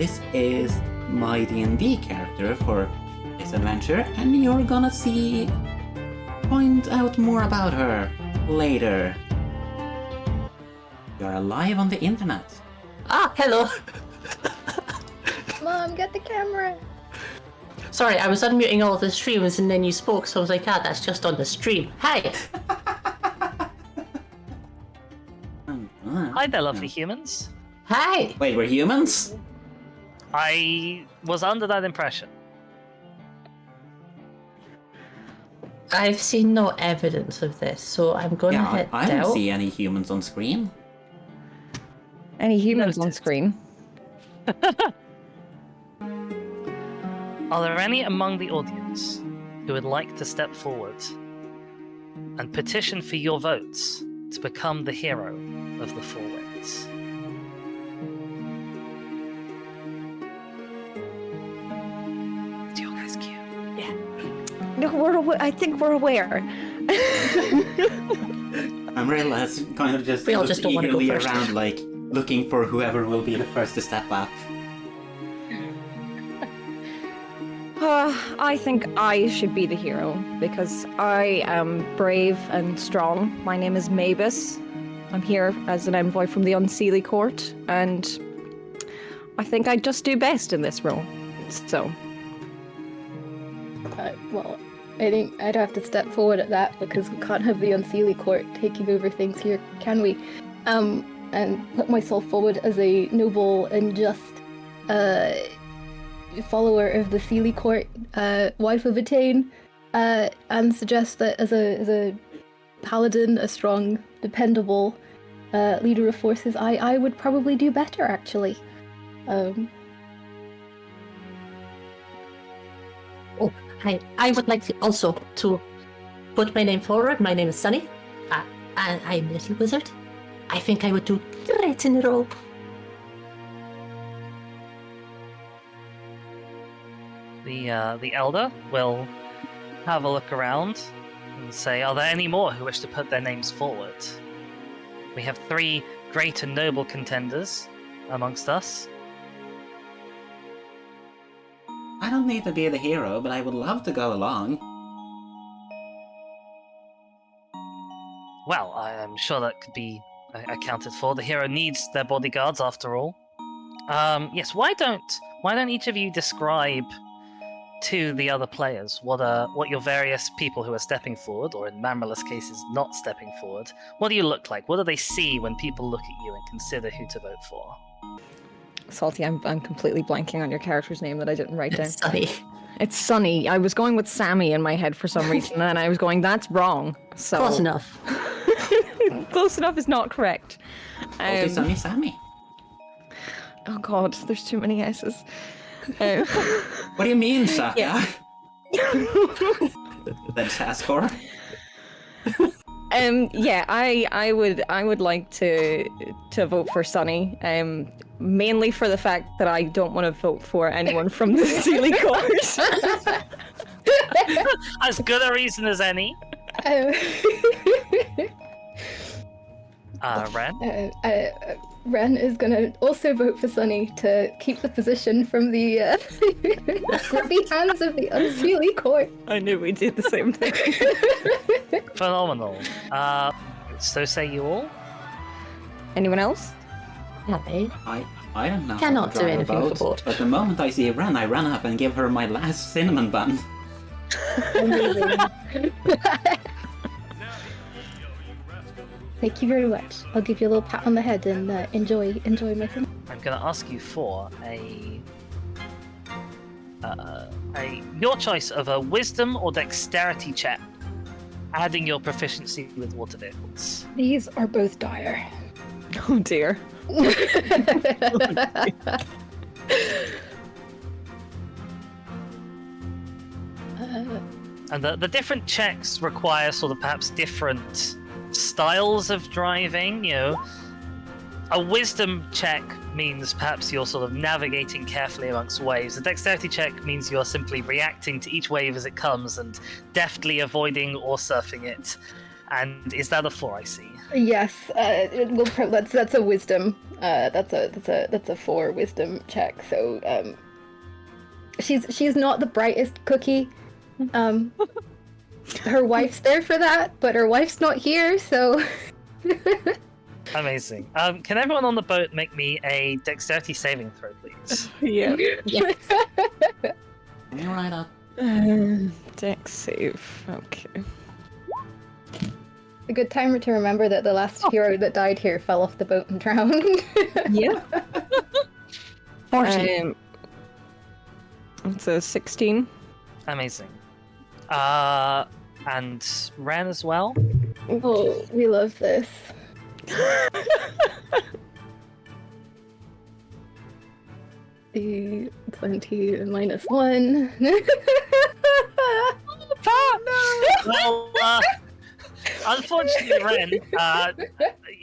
this is my D&D character for this adventure, and you're gonna find out more about her later. You're alive on the internet. Ah, hello. Mom, get the camera. Sorry, I was unmuting all the streams and then you spoke, so I was like, that's just on the stream. Hi. Hi there, lovely humans. Hi. Wait, we're humans? I was under that impression. I've seen no evidence of this, so I'm going to head I down. don't see any humans on screen. Any humans on screen? Are there any among the audience who would like to step forward and petition for your votes to become the hero of the Four Winds? Do you guys cue? Yeah. No, I think we're aware. Umbrellas kind of just We all look just don't wanna go eagerly first. around, like, looking for whoever will be the first to step up. I think I should be the hero because I am brave and strong. My name is Mavis. I'm here as an envoy from the Unseelie Court, and I think I'd just do best in this role. So, Well, I think I'd have to step forward at that because we can't have the Unseelie Court taking over things here, can we? And put myself forward as a noble and just follower of the Seelie Court, wife of Etain, and suggest that as a paladin, a strong, dependable leader of forces, I would probably do better, actually. I would like to also to put my name forward. My name is Sunny. I'm a little wizard. I think I would do great in the role. The elder will have a look around and say, are there any more who wish to put their names forward? We have 3 great and noble contenders amongst us. I don't need to be the hero, but I would love to go along. Well, I am sure that could be accounted for. The hero needs their bodyguards, after all. Yes, why don't each of you describe to the other players what your various people who are stepping forward, or in Mamrela's case is not stepping forward, what do you look like? What do they see when people look at you and consider who to vote for? Salty, I'm completely blanking on your character's name that I didn't write down. Sunny. It's Sunny. I was going with Sammy in my head for some reason, and I was going, that's wrong. So Close enough. Close enough is not correct. Okay, Sammy, Sammy. Oh god, there's too many S's. What do you mean, Saka? Yeah. That's Saskor? Yeah, I would like to vote for Sunny. Mainly for the fact that I don't want to vote for anyone from the Seelie Court. As good a reason as any. Ren? Ren is gonna also vote for Sunny to keep the position from the grubby hands of the Unseelie Court. I knew we did the same thing. Phenomenal. So say you all? Anyone else? Happy. I don't know. Cannot how to do drive a anything for boat, boat. but the moment I see Ren, I run up and give her my last cinnamon bun. Amazing. Thank you very much. I'll give you a little pat on the head and enjoy my thing. I'm going to ask you for your choice of a wisdom or dexterity check, adding your proficiency with water vehicles. These are both dire. Oh dear. And the different checks require sort of perhaps different styles of driving. You know, a wisdom check means perhaps you're sort of navigating carefully amongst waves. A dexterity check means you're simply reacting to each wave as it comes and deftly avoiding or surfing it. And is that a 4? I see. Yes, that's a wisdom. That's a 4 wisdom check. So she's not the brightest cookie. Her wife's there for that, but her wife's not here, so. Amazing. Can everyone on the boat make me a dexterity saving throw, please? Yeah. Yes. Coming right up. Dex save. Okay. A good time to remember that the last hero that died here fell off the boat and drowned. Yeah. 40. It's a 16. Amazing. And Ren as well. Oh, we love this. The 20 minus 1. Well, unfortunately, Ren,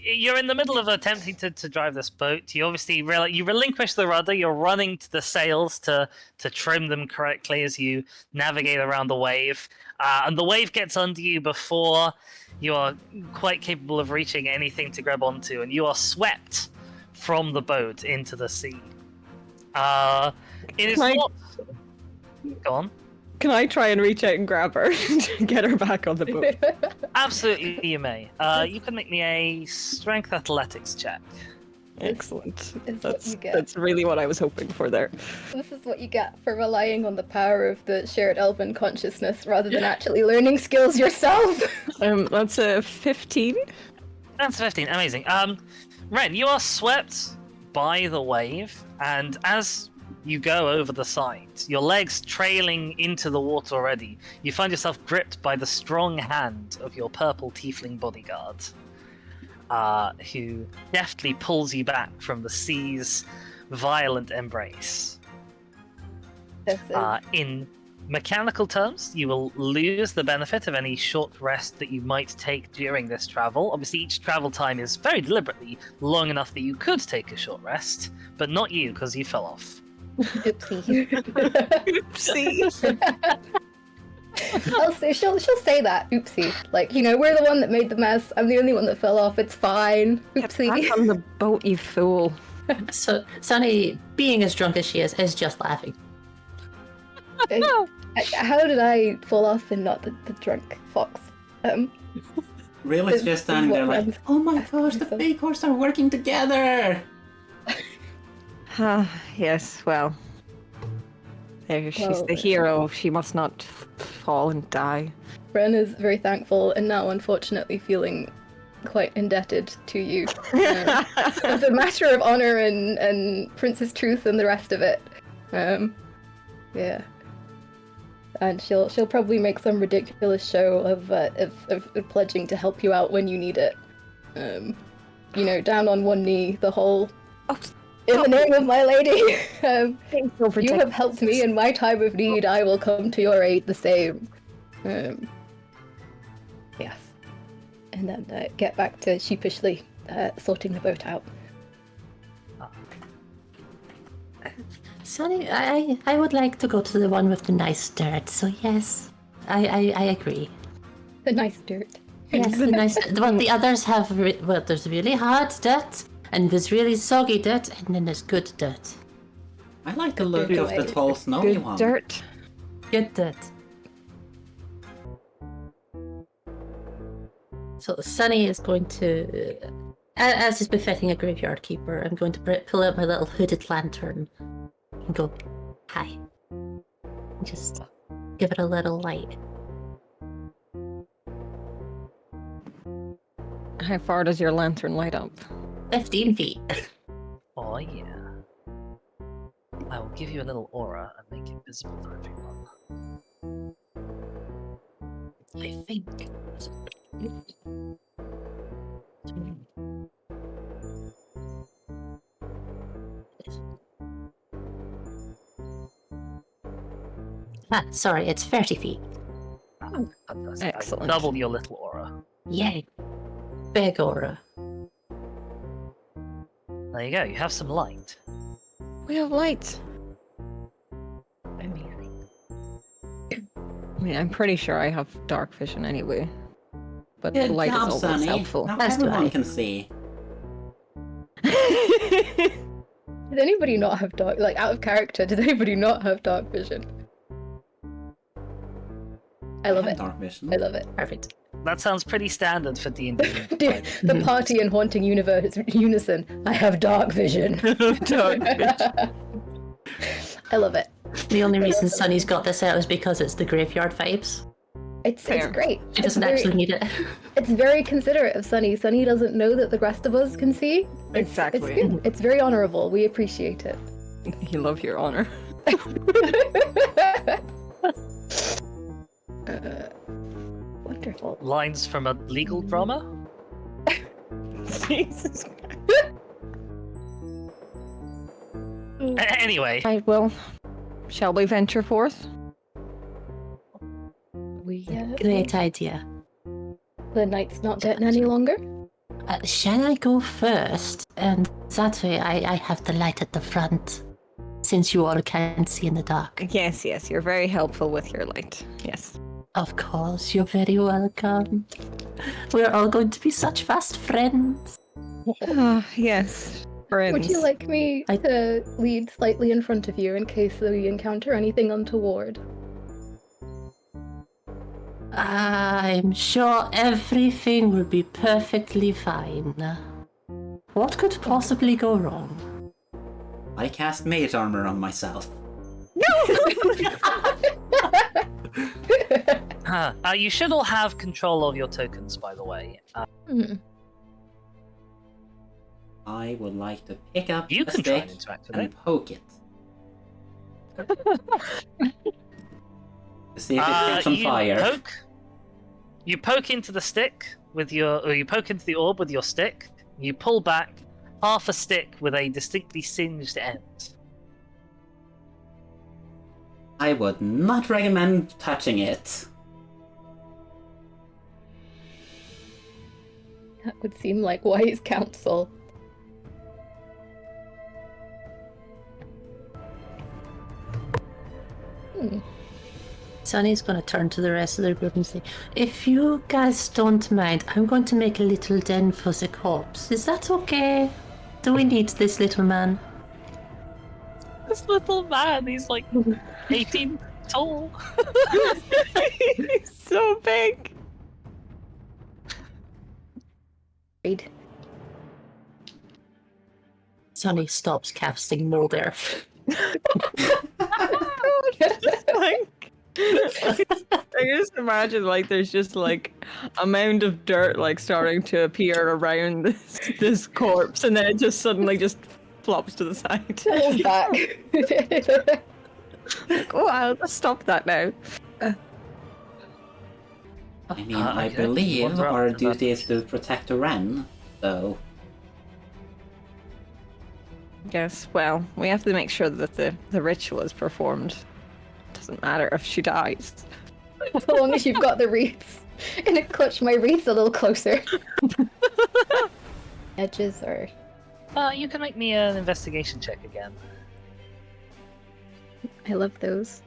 you're in the middle of attempting to drive this boat. You obviously you relinquish the rudder. You're running to the sails to trim them correctly as you navigate around the wave. And the wave gets under you before you are quite capable of reaching anything to grab onto, and you are swept from the boat into the sea. It is not... Go on. Can I try and reach out and grab her to get her back on the boat? Absolutely, you may. You can make me a strength athletics check. Excellent. Is what you get. That's really what I was hoping for there. This is what you get for relying on the power of the shared elven consciousness rather than actually learning skills yourself. That's a 15. That's 15. Amazing. Ren, you are swept by the wave, and as you go over the side, your legs trailing into the water already, you find yourself gripped by the strong hand of your purple tiefling bodyguard, who deftly pulls you back from the sea's violent embrace. This is In mechanical terms, you will lose the benefit of any short rest that you might take during this travel. Obviously, each travel time is very deliberately long enough that you could take a short rest, but not you, because you fell off. oopsie. Oopsie. I'll say, she'll say that, oopsie. Like, we're the one that made the mess. I'm the only one that fell off. It's fine. Get Oopsie. back on the boat, you fool. So Sunny, being as drunk as she is just laughing. How did I fall off and not the drunk fox? Real's This just is standing there what like, I'm oh my gosh, the myself. fake horse are working together! Yes, well. There, she's Well, the hero. She must not fall and die. Ren is very thankful and now unfortunately feeling quite indebted to you. As a matter of honor and Princess Truth and the rest of it. Yeah. And she'll probably make some ridiculous show of pledging to help you out when you need it. Down on one knee, the whole in the name of my lady. You have helped me in my time of need. I will come to your aid the same. Yes. And then get back to sheepishly sorting the boat out. Sunny, I would like to go to the one with the nice dirt. So yes, I agree. The nice dirt. Yes, the nice. Well, the others have. There's really hard dirt, and there's really soggy dirt, and then there's good dirt. I like the look Good of the way. tall snowy Good one. dirt. Good dirt. So Sunny is going to, as is befitting a graveyard keeper, I'm going to pull out my little hooded lantern and go, hi. And just give it a little light. How far does your lantern light up? 15 feet. Oh yeah. I will give you a little aura and make it visible to everyone. I think. Sorry, it's 30 feet. Fantastic. Excellent. Double your little aura. Yay. Big aura. There you go. You have some light. We have light. Amazing. I mean, I'm pretty sure I have dark vision anyway. but Good the light job, is always Sunny. helpful. Now As do everyone I. can see. Does anybody not have dark, like out of character? Does anybody not have dark vision? I love have it. Dark vision. I love it. Perfect. That sounds pretty standard for D&D. The party in Haunting Universe unison. I have dark vision. Dark vision. I love it. The only reason Sunny's got this out is because it's the graveyard vibes. It's Fair. great. She doesn't actually need it. It's very considerate of Sunny. Sunny doesn't know that the rest of us can see. Exactly. It's good. It's very honorable. We appreciate it. You love your honor. Wonderful. Lines from a legal drama? Jesus. Anyway, Right, well, shall we venture forth? Yeah. Great idea. The night's not dead any longer. Shall I go first? And that way I have the light at the front, since you all can't see in the dark. Yes, you're very helpful with your light. Yes. Of course, you're very welcome. We're all going to be such fast friends. Yes, friends. Would you like me I- to lead slightly in front of you in case we encounter anything untoward? I'm sure everything will be perfectly fine. What could possibly go wrong? I cast mage armor on myself. you should all have control of your tokens, by the way. Hmm. I would like to pick up You a can try and stick interact with and it. poke it. To see if it catches on fire. You poke into the stick with your, or you poke into the orb with your stick. You pull back half a stick with a distinctly singed end. I would not recommend touching it. That would seem like wise counsel. Sunny's going to turn to the rest of the group and say, if you guys don't mind, I'm going to make a little den for the corpse. Is that okay? Do we need this little man? This little man, he's like 18 tall. He's so big. Read. Sunny stops casting mold earth. Like, I just imagine like there's just like a mound of dirt like starting to appear around this corpse, and then it just suddenly just flops to the side. Pull back. Like, oh, I'll just stop that now. I mean, I I guess believe what's wrong our with that? duty is to protect the Wren, so... Yes, well, we have to make sure that the ritual is performed. Doesn't matter if she dies. As long as you've got the wreaths. I'm gonna clutch my wreaths a little closer. Edges are. You can make me an investigation check again. I love those.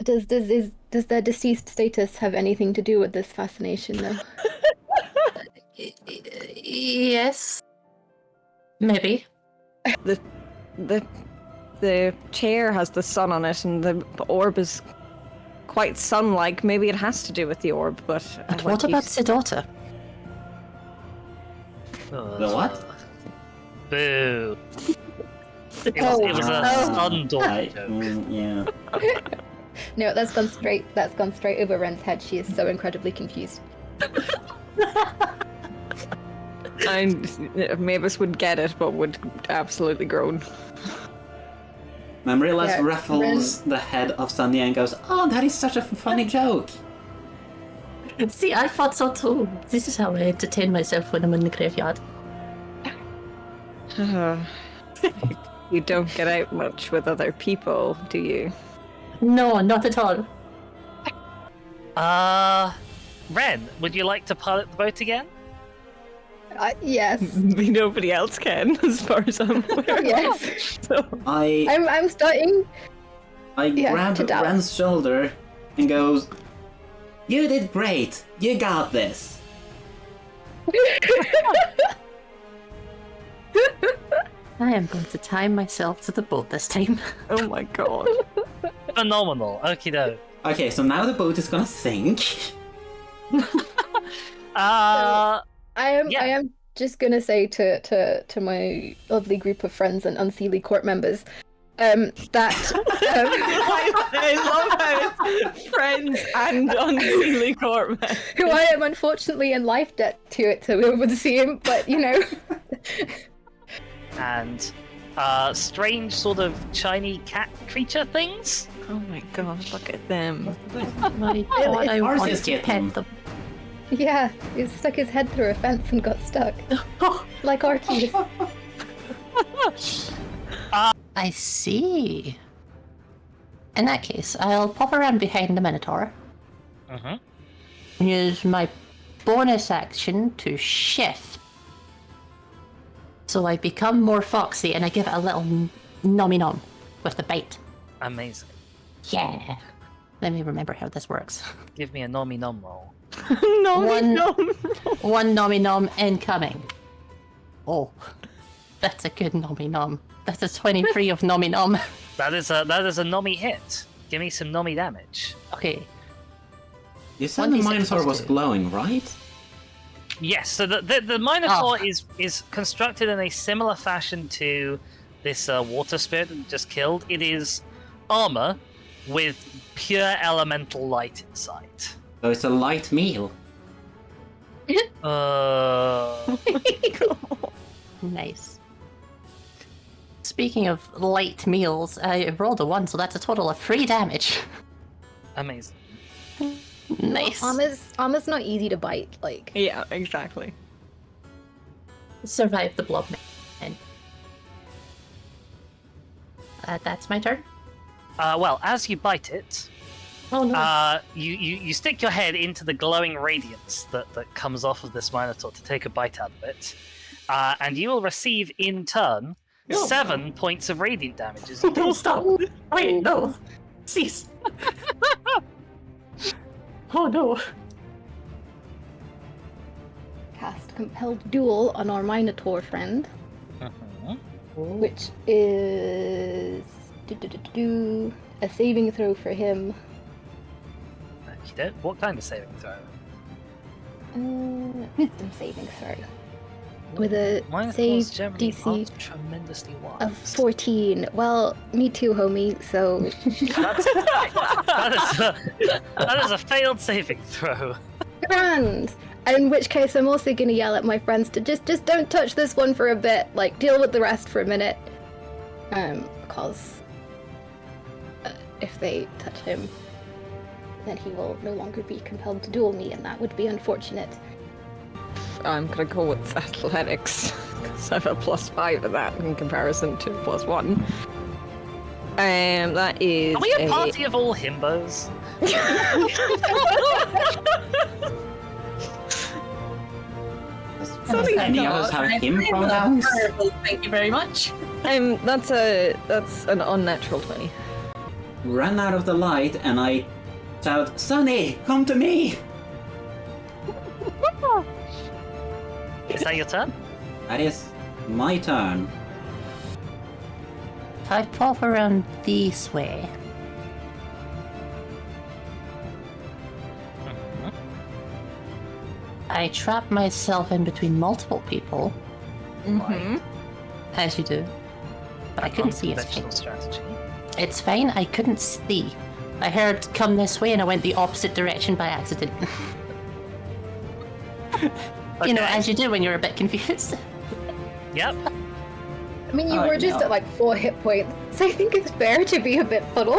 Does their deceased status have anything to do with this fascination, though? Yes. Maybe. The chair has the sun on it, and the orb is quite sun-like. Maybe it has to do with the orb, but But what about the daughter? The what? Boo. It was a Oh. sun door I, joke. yeah. No, that's gone straight. That's gone straight over Ren's head. She is so incredibly confused. And Mavis would get it, but would absolutely groan. Mamrillas Yeah, ruffles the head of Sunny and goes, "Oh, that is such a funny joke." See, I thought so too. This is how I entertain myself when I'm in the graveyard. You don't get out much with other people, do you? No, not at all. Ren, would you like to pilot the boat again? Yes. Nobody else can, as far as I'm aware. Yes. So, I I'm starting. I Yeah, grab to doubt. Ren's shoulder and goes, You did great. You got this. I am going to tie myself to the boat this time. Oh my god. Phenomenal. Okie doke. Okay, so now the boat is gonna sink. Uh, I am just gonna say to my lovely group of friends and Unseelie Court members, that I love how it's friends and unseelie court men. who I am unfortunately in life debt to be able to see him, but you know. and strange sort of shiny cat creature things. Oh my god, look at them. My god, I ours want is to getting- pet them. Yeah, he stuck his head through a fence and got stuck. Like Arceus. I see. In that case, I'll pop around behind the Minotaur Mm-hmm. and use my bonus action to shift. So I become more foxy and I give it a little nommy nom with the bite. Amazing. Yeah. Let me remember how this works. Give me a nommy nom roll. One nommy nom incoming. Oh, that's a good nommy nom. That's a 23 of nommy nom. That is a nommy hit. Give me some nommy damage. Okay. You said the 1d6 Minotaur plus was 2. glowing, right? Yes, so the Minotaur Oh. is constructed in a similar fashion to this water spirit that we just killed. It is armor with pure elemental light inside. So it's a light meal. Nice. Speaking of light meals, I rolled a 1, so that's a total of 3 damage. Amazing. Nice. Armor's not easy to bite, like. Yeah, exactly. Survive the blob man. That's my turn. Well, as you bite it, Oh no. you stick your head into the glowing radiance that comes off of this Minotaur to take a bite out of it, and you will receive in turn 7 points of radiant damage. As you do. Don't stop. Wait, no. Cease. Oh no. Cast Compelled Duel on our Minotaur friend, Mhm. which is a saving throw for him. Okey-doke. What kind of saving throw? Wisdom saving throw. With a Minotaurs save generally DC aren't tremendously wise. of 14. Well, me too, homie, so that is a failed saving throw. grand! In which case, I'm also gonna yell at my friends to just don't touch this one for a bit. Like, deal with the rest for a minute. Because if they touch him, then he will no longer be compelled to duel me, and that would be unfortunate. I'm gonna go with athletics, because I have a +5 of that in comparison to +1. That is. Are we a party of all himbos? Any of us have him pronouns? Thank you very much. That's an unnatural 20. Run out of the light and I shout, Sonny, come to me! Is that your turn? That is my turn. If I pop around this way, Mhm. I trap myself in between multiple people, Mm-hmm. as you do. But I couldn't see his Unconventional face. strategy. It's fine, I couldn't see. I heard come this way and I went the opposite direction by accident. You know, Okay. as you do when you're a bit confused. Yep. I mean, you Oh, were just no. at like 4 hit points, so I think it's fair to be a bit fuddled.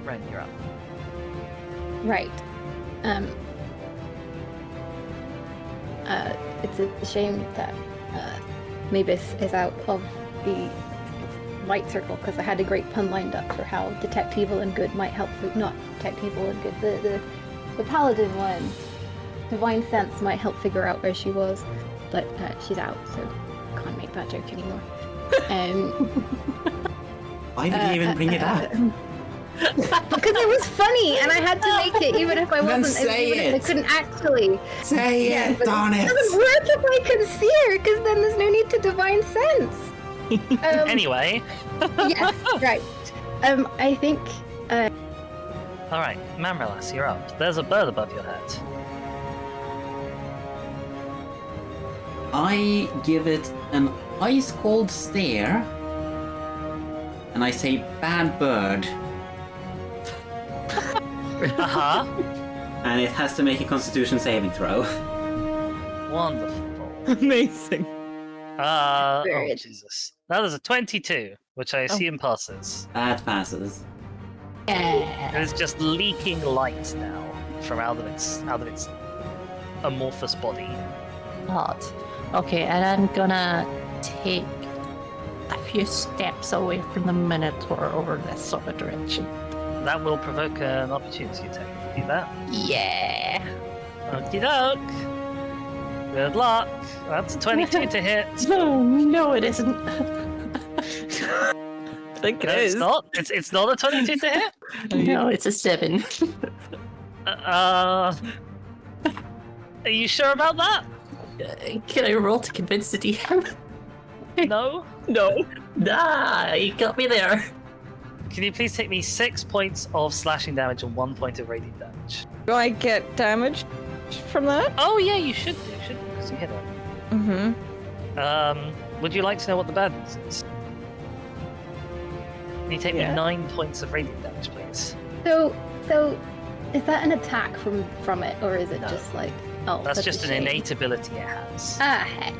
Ren, you're up. Right. It's a shame that Mavis is out of the light circle, because I had a great pun lined up for how detect evil and good might help. Not detect evil and good. The paladin one, divine sense, might help figure out where she was, but she's out, so can't make that joke anymore. Why did you even bring it up? Because it was funny, and I had to make it even if I Then wasn't. say even if it. I couldn't actually. Say Yeah, it, but darn it it! doesn't work if I can see her, because then there's no need to divine sense. Anyway, Yes, right. I think. all right, Mamrelas, you're up. There's a bird above your head. I give it an ice cold stare, and I say, "Bad bird," Uh-huh. and it has to make a Constitution saving throw. Wonderful. Amazing. Oh, Bird. Jesus. That is a 22, which I assume passes. That passes. Yeah. It is just leaking light now from out of its amorphous body. Hot. Okay, and I'm gonna take a few steps away from the Minotaur over this sort of direction. That will provoke an opportunity attack. Do that. Yeah. Okie doke. Good luck. That's a 22 to hit. No, it isn't. I think No, it's not. It's not a 22 to hit. No, it's a 7. Are you sure about that? Can I roll to convince the DM? No. No. Nah, you got me there. Can you please take me 6 points of slashing damage and 1 point of radiant damage? Do I get damage from that? Oh yeah, you should do, because you hit it. Mm-hmm. Would you like to know what the bad news is? Can you take Yeah. me 9 points of radiant damage, please? So is that an attack from it, or is it No. just like? Oh, That's a just an shame. innate ability it has. Ah, heck.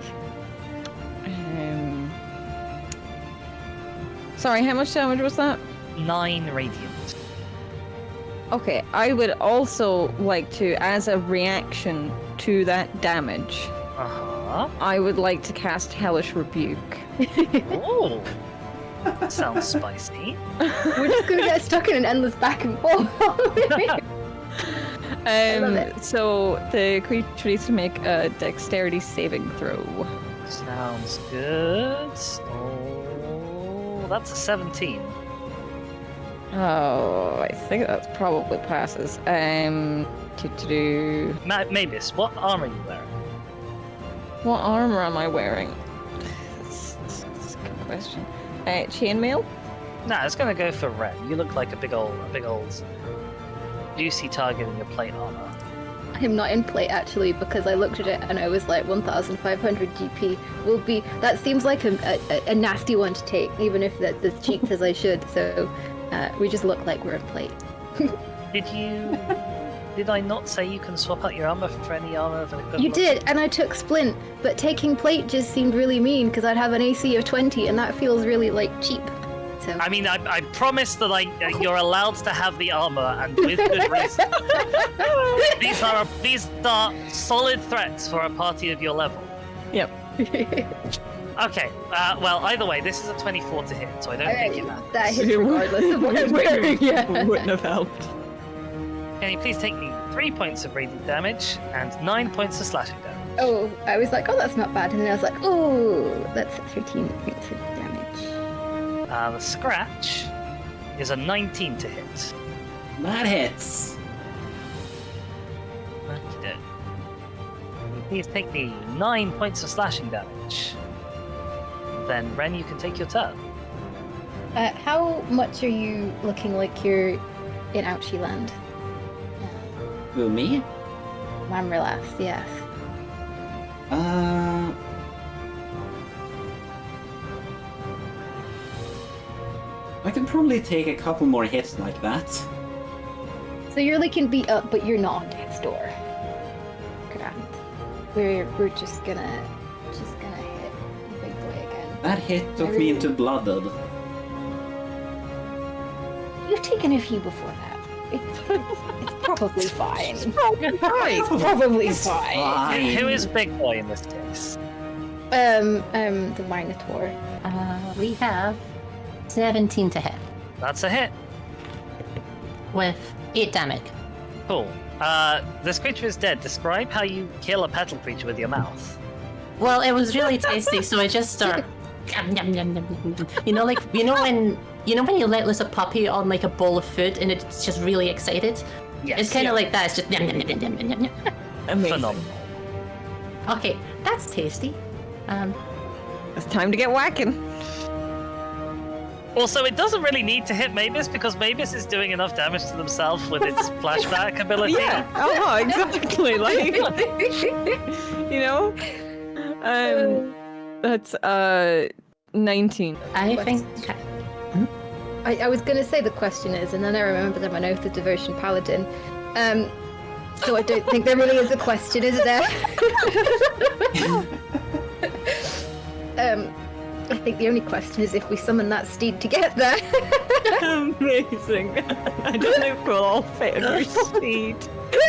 Sorry, how much damage was that? 9 radiant. Okay, I would also like to, as a reaction to that damage, Uh-huh. I would like to cast Hellish Rebuke. Oh! Sounds spicy. We're just gonna get stuck in an endless back and forth. love it. So the creature needs to make a dexterity saving throw. Sounds good. Oh, that's a 17. Oh, I think that probably passes. Mavis, what armor are you wearing? What armor am I wearing? That's a good question. Chainmail? Nah, it's gonna go for Ren. You look like a big old juicy target in your plate armor. I'm not in plate actually because I looked at it and I was like 1,500 GP will be. That seems like a nasty one to take, even if that's as cheap as I should. So we just look like we're in plate. Did I not say you can swap out your armor for any armor of an equivalent? You did, and I took splint, but taking plate just seemed really mean because I'd have an AC of 20, and that feels really like cheap. So I mean, I promise that you're allowed to have the armor, and with good reason. These are solid threats for a party of your level. Yep. Okay. Well, either way, this is a 24 to hit, so I don't think it matters. that hits regardless of what I'm wearing. Yeah. Wouldn't have helped. Can you please take me 3 points of radiant damage and 9 points of slashing damage? Oh, I was like, oh, that's not bad, and then I was like, oh, that's 13 points of damage. The scratch is a 19 to hit. That hits. Okay. Please take me 9 points of slashing damage. Then, Ren, you can take your turn. How much are you looking like you're in Ouchie Land? Who, me? Mamrelas, yes. I could probably take a couple more hits like that. So you're looking beat up, but you're not on death's door. Grand. We're just gonna hit the big boy again. That hit took me into blooded. You've taken a few before that. It's probably fine. It's Right. probably fine. Who is Big Boy in this case? The Minotaur. We have 17 to hit That's a hit. with 8 damage. Cool. This creature is dead. Describe how you kill a petal creature with your mouth. Well, it was really tasty, so I just start. Yum, yum, yum, yum, yum, yum. You know when you know when you let loose a puppy on like a bowl of food and it's just really excited? Yes, It's kind of like that. It's just yum, yum, yum, yum, yum, yum, yum. Amazing. phenomenal. Okay, that's tasty. It's time to get whacking. Also, it doesn't really need to hit Mavis because Mavis is doing enough damage to themselves with its flashback ability. Yeah. Oh, exactly. Like, you know. That's 19. I think. I was going to say the question is, and then I remembered I'm an Oath of Devotion Paladin. So I don't think there really is a question, is there? I think the only question is if we summon that steed to get there. Amazing. I don't know if we'll all fit in your speed.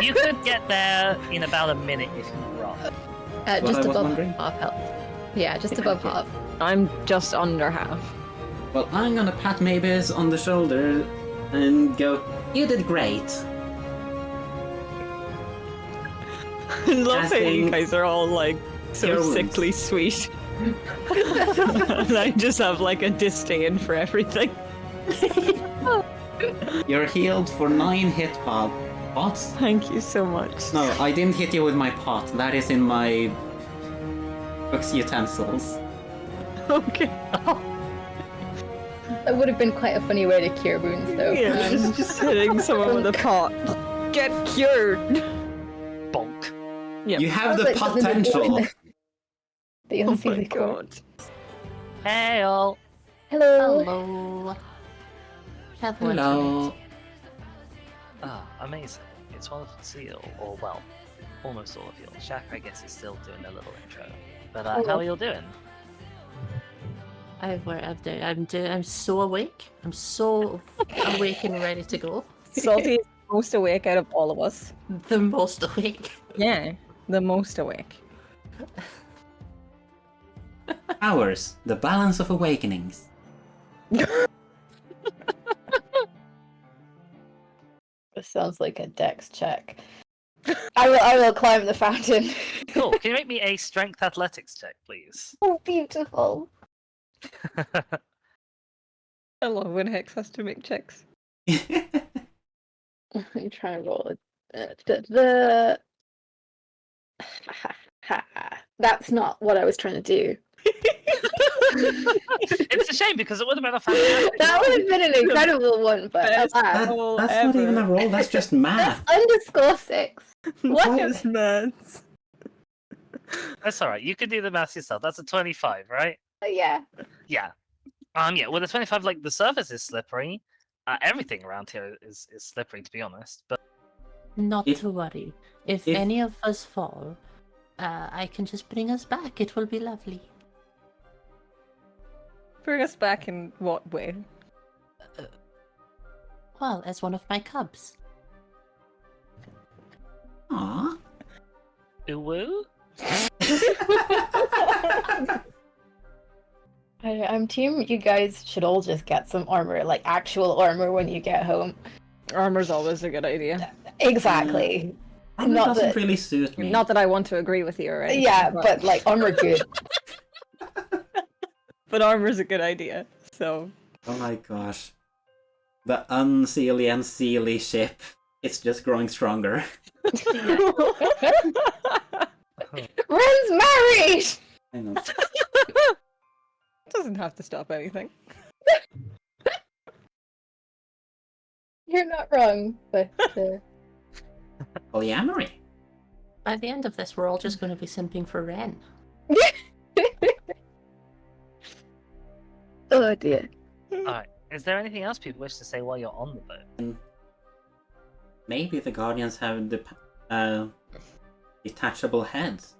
You could get there in about a minute if you run. Just I was above wondering. half health. Yeah, just above half. I'm just under half. Well, I'm gonna pat Mavis on the shoulder and go, "You did great." I love how you Asking- guys are all like so Your wounds. sickly sweet. And I just have like a disdain for everything. You're healed for 9 hit pots. Thank you so much. No, I didn't hit you with my pot. That is in my cook's utensils. Okay. That would have been quite a funny way to cure wounds, though. Yeah, just hitting someone with a pot. Get cured. Bonk. Yeah. You have Sounds the like something they'd do in potential. the Oh my unseelie court. god. Hey all. Hello. Hello. Have one Hello. Ah, amazing. It's wonderful to see you all, or well, almost all of you. Shaq, I guess, is still doing a little intro. But how are you all doing? I'm so awake. I'm so awake and ready to go. Salty is the most awake out of all of us. The most awake. Yeah, the most awake. Hours, the balance of awakenings. This sounds like a dex check. I will climb the fountain. Cool. Can you make me a strength athletics check, please? Oh, beautiful. I love when Hex has to make checks. I'm trying to roll it. That's not what I was trying to do. It's a shame because it would have been a fantastic. That would have been an incredible one, but Best alas, roll That's not even a ever. roll, that's just math. underscore 6. What? Just maths. That's all right. You can do the math yourself. That's a 25, right? Yeah. Yeah. Yeah. With a 25, like the surface is slippery. Everything around here is slippery, to be honest. But Not If- to worry. If if- any of us fall, I can just bring us back. It will be lovely. Bring us back in what way? Well, as one of my cubs. Aww. Uwu? I'm team. You guys should all just get some armor, like actual armor, when you get home. Armor's always a good idea. Exactly. Armor Not doesn't that- really suit me. Not that I want to agree with you already. Yeah, but like armor good. But armor's a good idea. So Oh my gosh. The unseelie and seelie ship. It's just growing stronger. Ren's married. I know. doesn't have to stop anything. You're not wrong, but Polyamory. By the end of this, we're all just going to be simping for Ren. oh dear. Alright. Is there anything else people wish to say while you're on the boat? Maybe the Guardians have detachable heads.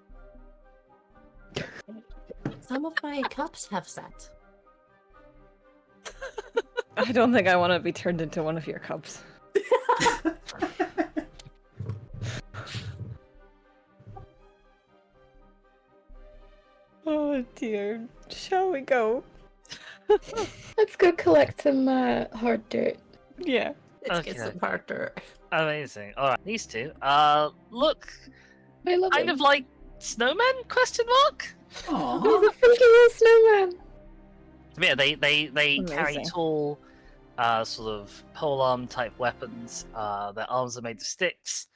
Some of my cubs have that. I don't think I want to be turned into one of your cubs. Oh dear. Shall we go? Let's go collect some hard dirt. Yeah. Let's get Okay. some harder. Amazing. Alright, these two. Look I love kind him. of like snowmen? Question mark? He's Aww. a freaking little snowman. Yeah, they carry Amazing. tall, sort of polearm type weapons. Their arms are made of sticks.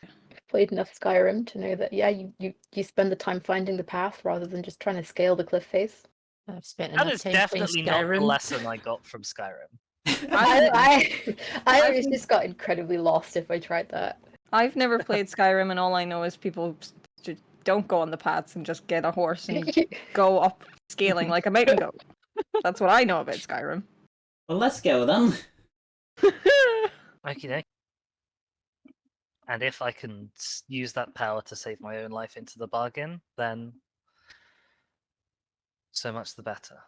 Played enough Skyrim to know that you spend the time finding the path rather than just trying to scale the cliff face. I've spent That enough is time playing definitely not the Skyrim. lesson I got from Skyrim. I just got incredibly lost if I tried that. I've never played Skyrim, and all I know is people just don't go on the paths and just get a horse and go up scaling like a mountain goat. That's what I know about Skyrim. Well, let's go then. Okie doke. And if I can use that power to save my own life into the bargain, then so much the better.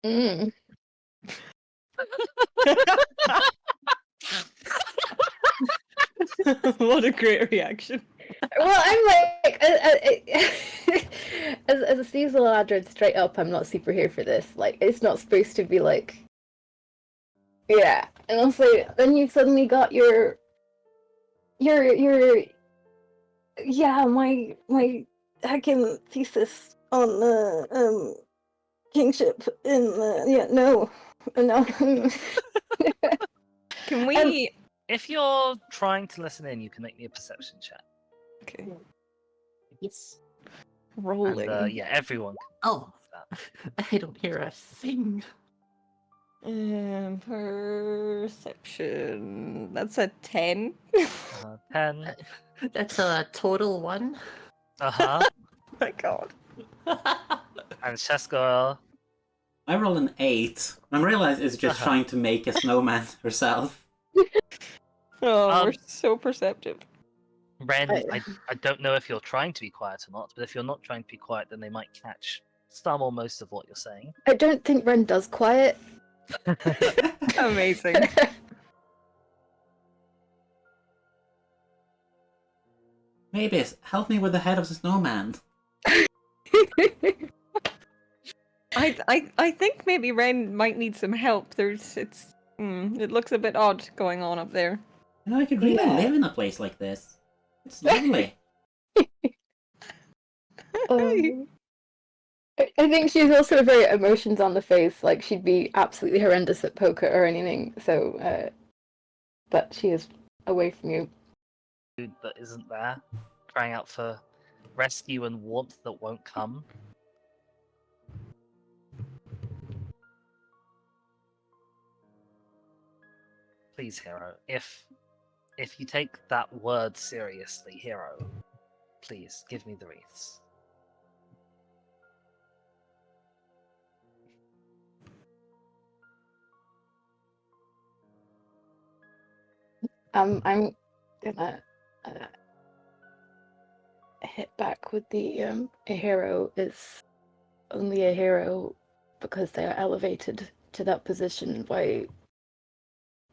Mm. What a great reaction. Well, I'm like, as a seasonal Adred, straight up, I'm not super here for this. Like, it's not supposed to be like, yeah. And also, then you've suddenly got your, yeah, my heckin' thesis on the kingship in the no. Can we? If you're trying to listen in, you can make me a perception check. Okay. Yes. Rolling. And, yeah, everyone can Oh, do I don't hear a thing. Perception. That's a 10. that. 10. That's a total one. Uh-huh. Oh my god. And Sheska. I rolled an 8. I realize it's just trying to make a snowman herself. Oh, we're so perceptive. Ren, I don't know if you're trying to be quiet or not, but if you're not trying to be quiet, then they might catch some or most of what you're saying. I don't think Ren does quiet. Amazing. Maybe help me with the head of the snowman. I think maybe Ren might need some help. It looks a bit odd going on up there. You know, I could really live in a place like this. It's lovely. I think she's also very emotions on the face. Like, she'd be absolutely horrendous at poker or anything. So, but she is away from you. Dude that isn't there, crying out for rescue and warmth that won't come. Please, Hero, if you take that word seriously, Hero, please give me the wreaths. I'm gonna hit back with the a hero is only a hero because they are elevated to that position by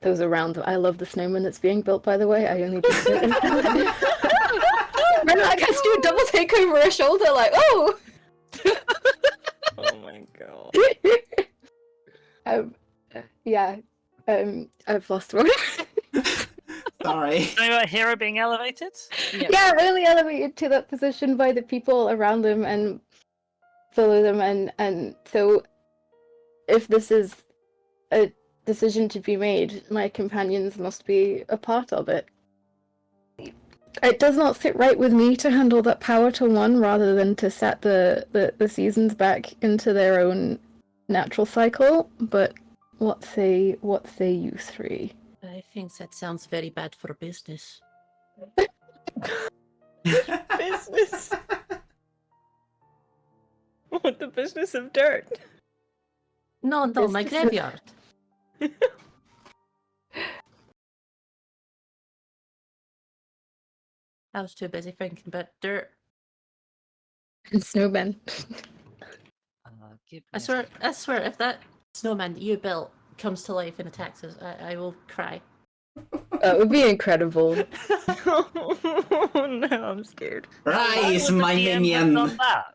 those around them. I love the snowman that's being built, by the way. I only just Ren, I guess do a double take over her shoulder, like, oh. Oh my god. Yeah. I've lost the word. Sorry. Talking about Hero being elevated? Yeah, really elevated to that position by the people around them and follow them, and so if this is a decision to be made, my companions must be a part of it. It does not sit right with me to handle that power to one rather than to set the seasons back into their own natural cycle, but what say you three? I think that sounds very bad for business. Business. What, the business of dirt? No, my Business- graveyard. I was too busy thinking about dirt. Snowmen. Give me I swear, if that snowman that you built comes to life and attacks us, I will cry. That would be incredible. Oh no, I'm scared. Rise, Why would my the DM have minion! done that?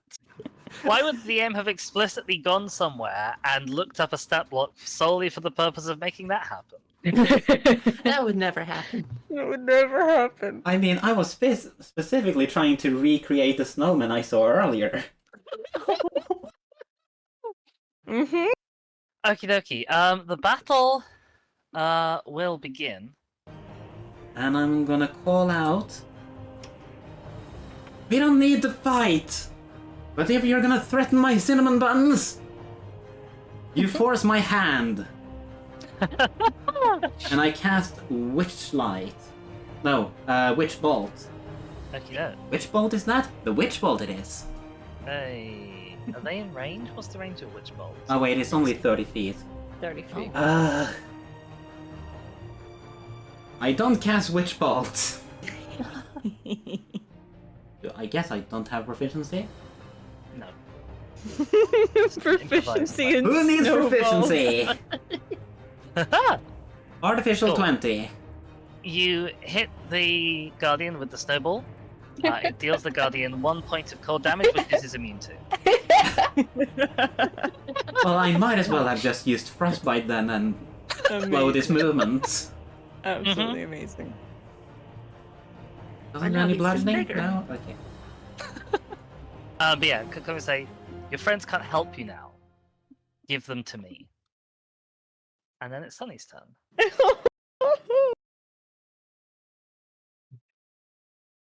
Why would the DM have explicitly gone somewhere and looked up a stat block solely for the purpose of making that happen? That would never happen. It would never happen. I mean, I was specifically trying to recreate the snowman I saw earlier. Mm-hmm. Okie dokie. The battle will begin. And I'm gonna call out. We don't need to fight! But if you're gonna threaten my cinnamon buns, you force my hand. And I cast Witch Light. No, Witch Bolt. Okie doke. Which bolt is that? The Witch Bolt it is. Hey, are they in range? What's the range of Witch Bolt? Oh wait, it's only 30 feet. 30 feet. I don't cast Witch Bolt. I guess I don't have proficiency. No. Proficiency in Who needs snowball. proficiency? Artificial Cool. 20. You hit the Guardian with the snowball. It deals the Guardian 1 point of cold damage, which this is immune to. Well, I might as well have just used Frostbite then and slow this movement. Absolutely amazing. Doesn't now any he's just bludgeoning? bigger. No? Okay. But yeah, can we say, your friends can't help you now. Give them to me. And then it's Sunny's turn.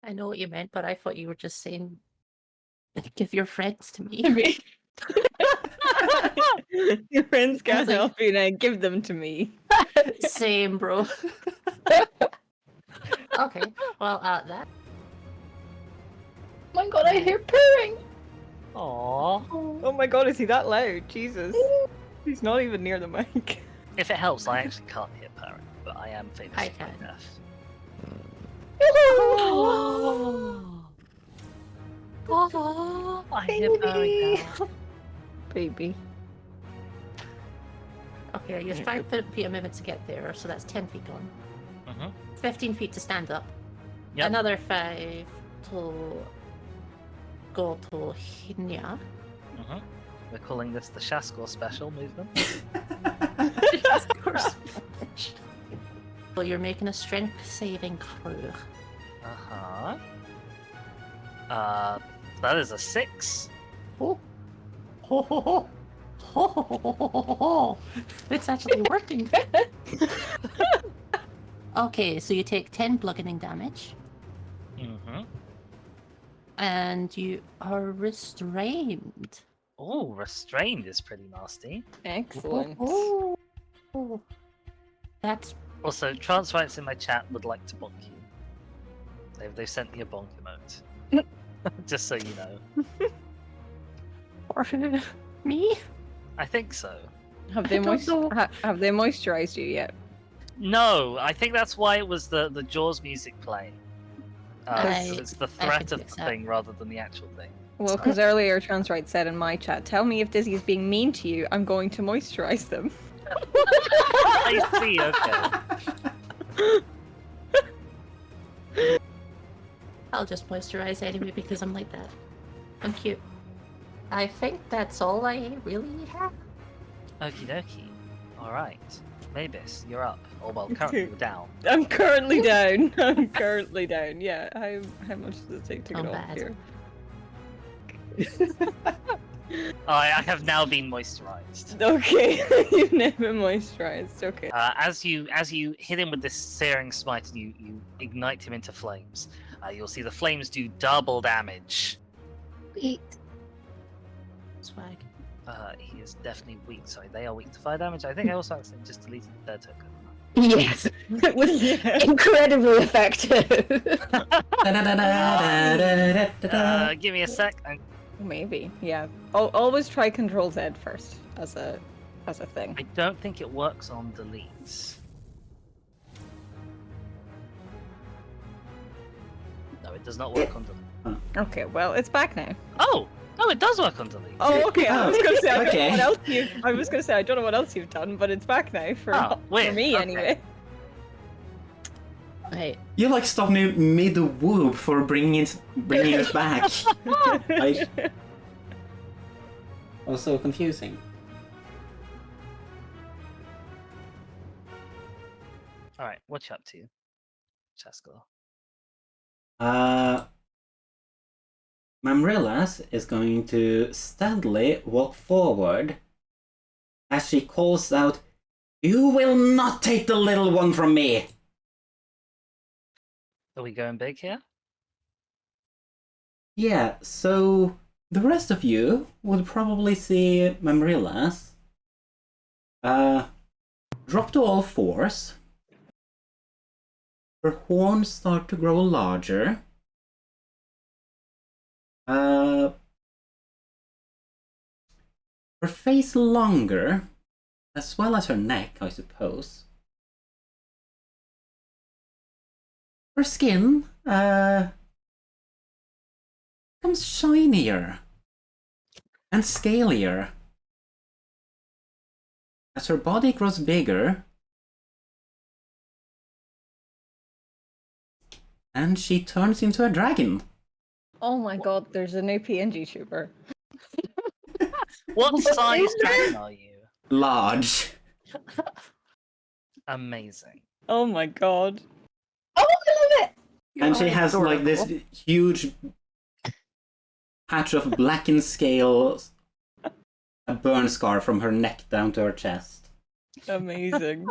I know what you meant, but I thought you were just saying, give your friends to me. Your friends can't like- help you now. Give them to me. Same, bro. Okay, well, that. Oh my god, I hear purring! Aww. Oh my god, is he that loud? Jesus. He's not even near the mic. If it helps, I actually can't hear purring, but I am famous I for my can. death. Oh, I hear purring now. Baby. okay, I use 5 feet a movement to get there, so that's 10 feet gone. Mhm. 15 feet to stand up. Yep. Another 5 to go to Hinya. Mhm. We're calling this the Shaskor special movement. Of course. So you're making a strength saving throw. Uh-huh. That is a 6. Oh. Ho, ho, ho. Ho, ho, ho, ho, ho, ho, ho. It's actually working. Okay, so you take 10 bludgeoning damage, Mm-hmm. and you are restrained. Oh, restrained is pretty nasty. Excellent. Oh. That's Also, Transrights in my chat would like to bonk you. They've sent me a bonk emote. Just so you know. for me. I think so. Have they, I don't know. have they moisturized you yet? No, I think that's why it was the Jaws music playing. I- So it's the I threat can of fix the that. thing rather than the actual thing. Well, because earlier Transright said in my chat, tell me if Dizzy is being mean to you, I'm going to moisturize them. I see, okay. I'll just moisturize anyway because I'm like that. I'm cute. I think that's all I really have. Okie dokie. Alright. Mavis, you're up. Or well, currently you're down. I'm currently down. I'm currently down. Yeah, how much does it take to Not get off bad. here? I have now been moisturized. Okay, you've never moisturized. Okay. As you hit him with this searing smite and you ignite him into flames, you'll see the flames do double damage. Sweet. Swag. He is definitely weak. Sorry, they are weak to fire damage. I think I also accidentally just deleted their token. Yes, it was incredibly effective. Give me a sec. Maybe. Yeah. Always try Control Z first as a thing. I don't think it works on deletes. No, it does not work on delete. Okay. Well, it's back now. Oh, it does work on delete. Oh, okay. I was gonna say I don't know Okay. what else I was gonna say I don't know what else you've done, but it's back now for, Oh, for weird. me Okay. anyway. Right. You like stopped me mid whoop for bringing it back. Like, it was so confusing. what you up to, Chaskell? Mamrillas is going to steadily walk forward as she calls out, "You will not take the little one from me!" Are we going big here? Yeah, so the rest of you would probably see Mamrillas drop to all fours. Her horns start to grow larger. Her face longer, as well as her neck, I suppose. Her skin becomes shinier and scalier. As her body grows bigger, and she turns into a dragon. Oh my god, there's a new PNG tuber. What size dragon are you? Large. Amazing. Oh my god. Oh, I love it! And she has like this huge patch of blackened scales, a burn scar from her neck down to her chest. Amazing.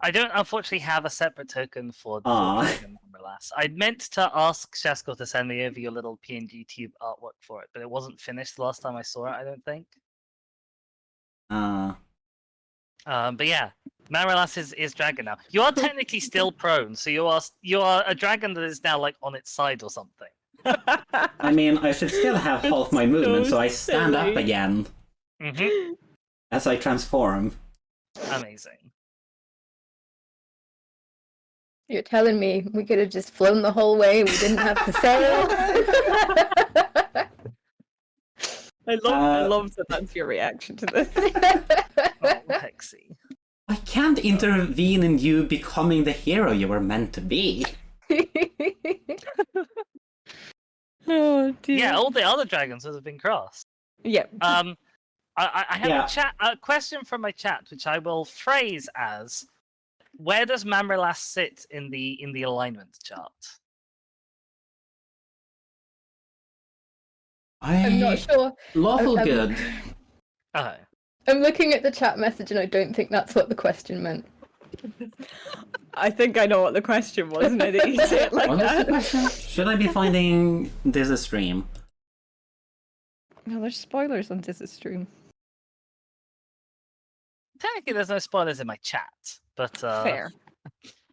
I don't unfortunately have a separate token for the Aw. Dragon Mamrillas. I meant to ask Shaskell to send me over your little PNG tube artwork for it, but it wasn't finished the last time I saw it, I don't think. But yeah, Mamrillas is dragon now. You are technically still prone, so you are a dragon that is now like on its side or something. I mean, I should still have half my movement, so I stand up silly. again Mm-hmm. as I transform. Amazing. You're telling me we could have just flown the whole way, we didn't have to sail? I love that that's your reaction to this. Oh, Hexy. I can't intervene in you becoming the hero you were meant to be. Oh dear. Yeah, all the other dragons would have been crossed. Yeah. I have Yeah. a question from my chat, which I will phrase as: where does Mamrillas sit in the alignment chart? I'm not sure. Lawful I'm- good. Oh, I'm looking at the chat message and I don't think that's what the question meant. I think I know what the question was, and I didn't say it like What was the that. question? Should I be finding this a stream? No, there's spoilers on this stream. technically, there's no spoilers in my chat, but Fair.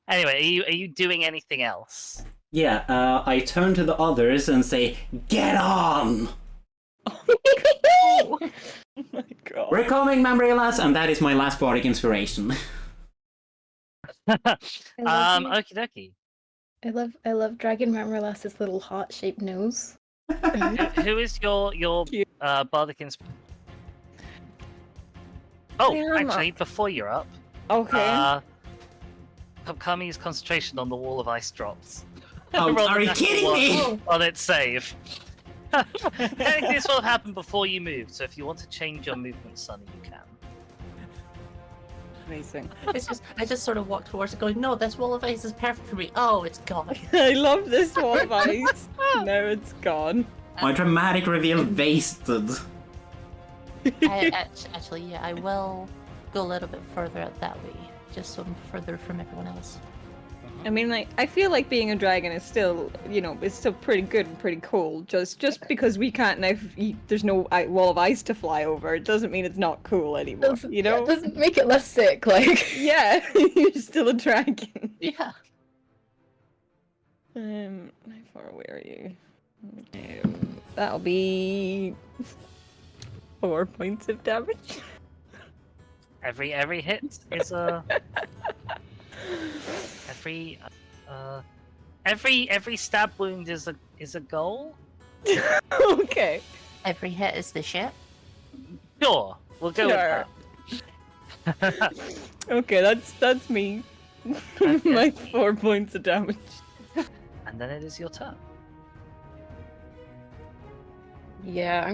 Anyway, are you doing anything else? Yeah, I turn to the others and say, "Get on! Oh my god. We're coming, Mamrillas!" And that is my last bardic inspiration. Okie dokie. I love Dragon Mamrillas's little heart-shaped nose. Who is your Cute. bardic inspiration? Oh, I am actually, before you're up, Okay. Kami's concentration on the wall of ice drops. Oh, Roll are a you natural kidding one me? On its save. Technically, this will happen before you move, so if you want to change your movement, Sunny, you can. Amazing. It's just I just sort of walk towards it, going, "No, this wall of ice is perfect for me." Oh, it's gone. I love this wall of ice. No, it's gone. My dramatic reveal wasted. Actually, yeah, I will go a little bit further out that way, just so I'm further from everyone else. I mean, like, I feel like being a dragon is still, it's still pretty good and pretty cool. Just because we can't now, there's no wall of ice to fly over, it doesn't mean it's not cool anymore. Doesn't, You know? It doesn't make it less sick, like. Yeah, you're still a dragon. Yeah. How far away are you? That'll be 4 points of damage. Every hit is a every stab wound is a goal. Okay. Every hit is the shit. Sure, we'll go Sure. with that. Okay, that's me. Okay. My 4 points of damage. And then it is your turn. Yeah,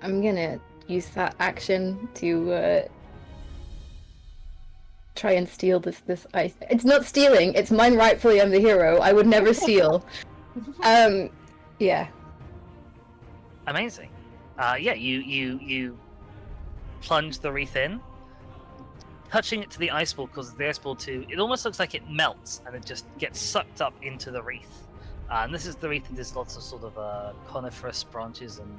I'm gonna use that action to try and steal this ice. It's not stealing. It's mine rightfully. I'm the hero. I would never steal. Yeah. Amazing. Yeah, you plunge the wreath in. Touching it to the ice ball causes the ice ball to... It almost looks like it melts and it just gets sucked up into the wreath. And this is the wreath, and there's lots of sort of coniferous branches and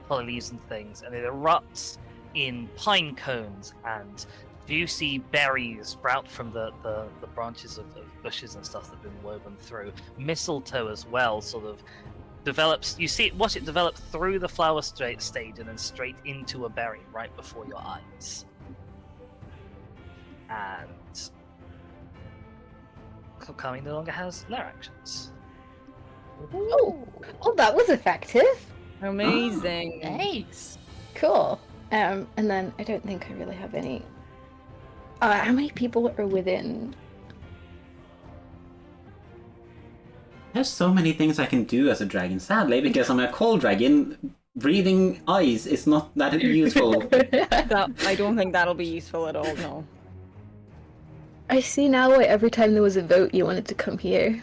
holly leaves and things. And it erupts in pine cones, and juicy berries sprout from the branches of bushes and stuff that have been woven through. Mistletoe as well sort of develops. You watch it develop through the flower stage and then straight into a berry right before your eyes. And Kami no longer has lair actions. Oh, that was effective. Amazing. Nice. Cool. And then I don't think I really have any. How many people are within? There's so many things I can do as a dragon, sadly, because I'm a cold dragon. Breathing ice is not that useful. That, I don't think that'll be useful at all, no. I see now why every time there was a vote you wanted to come here.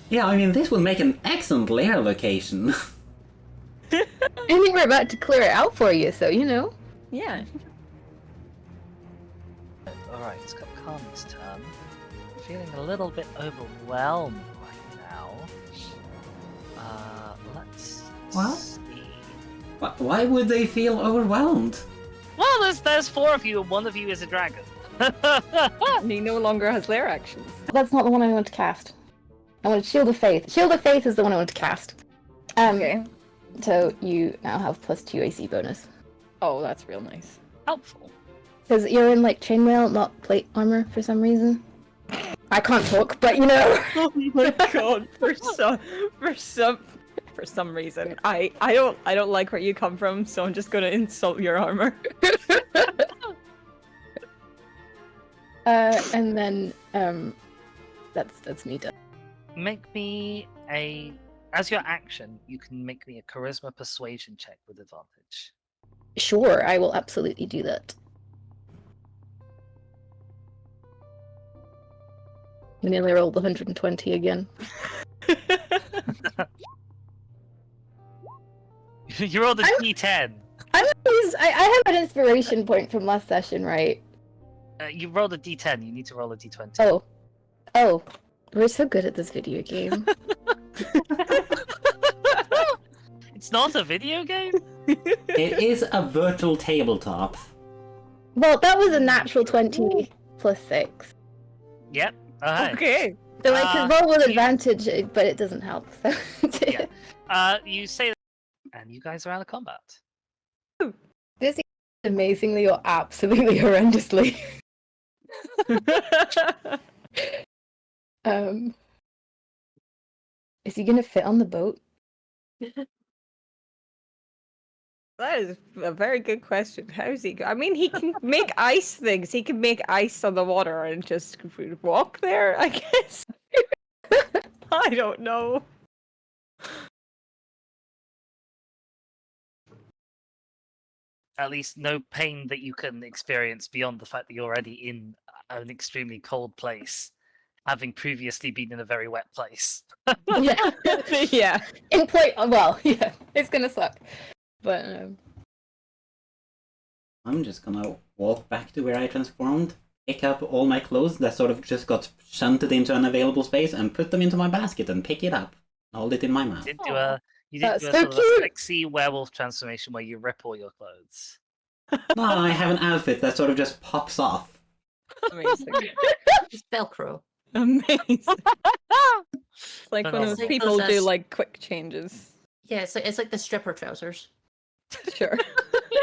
Yeah, I mean, this will make an excellent lair location. I think we're about to clear it out for you, so you know. Yeah. Alright, it's got Kami's turn. Feeling a little bit overwhelmed right now. Let's What? see. Why would they feel overwhelmed? Well, there's four of you, and one of you is a dragon. He no longer has lair actions. That's not the one I want to cast. I wanted Shield of Faith. Shield of Faith is the one I want to cast. Okay. So you now have +2 AC bonus. Oh, that's real nice. Helpful. Because you're in like chainmail, not plate armor for some reason. I can't talk, but you know. Oh my god! For some reason, I don't like where you come from, so I'm just gonna insult your armor. And then that's me done. Make me as your action, you can make me a charisma persuasion check with advantage. Sure, I will absolutely do that. I nearly rolled 120 again. You rolled a D10. I have an inspiration point from last session, right? You rolled a D10. You need to roll a D20. Oh, we're so good at this video game. It's not a video game? It is a virtual tabletop. Well, that was a natural 20 plus 6. Yep. Alright. Okay. So I can roll with you- advantage, but it doesn't help. So. Yeah. You say that, and you guys are out of combat. This is amazingly or absolutely horrendously. Is he gonna fit on the boat? That is a very good question. How's he? I mean, he can make ice things. He can make ice on the water and just walk there, I guess. I don't know. At least no pain that you can experience beyond the fact that you're already in an extremely cold place, having previously been in a very wet place. Yeah. Yeah. In point. Well, yeah, it's gonna suck. But I'm just gonna walk back to where I transformed, pick up all my clothes that sort of just got shunted into an available space, and put them into my basket and pick it up. Hold it in my mouth. You did That's do a so sort of a cute. sexy werewolf transformation where you rip all your clothes. No, I have an outfit that sort of just pops off. Amazing. It's Velcro. Amazing. Like But when also- those people do Process. like quick changes. Yeah, it's like the stripper trousers. Sure.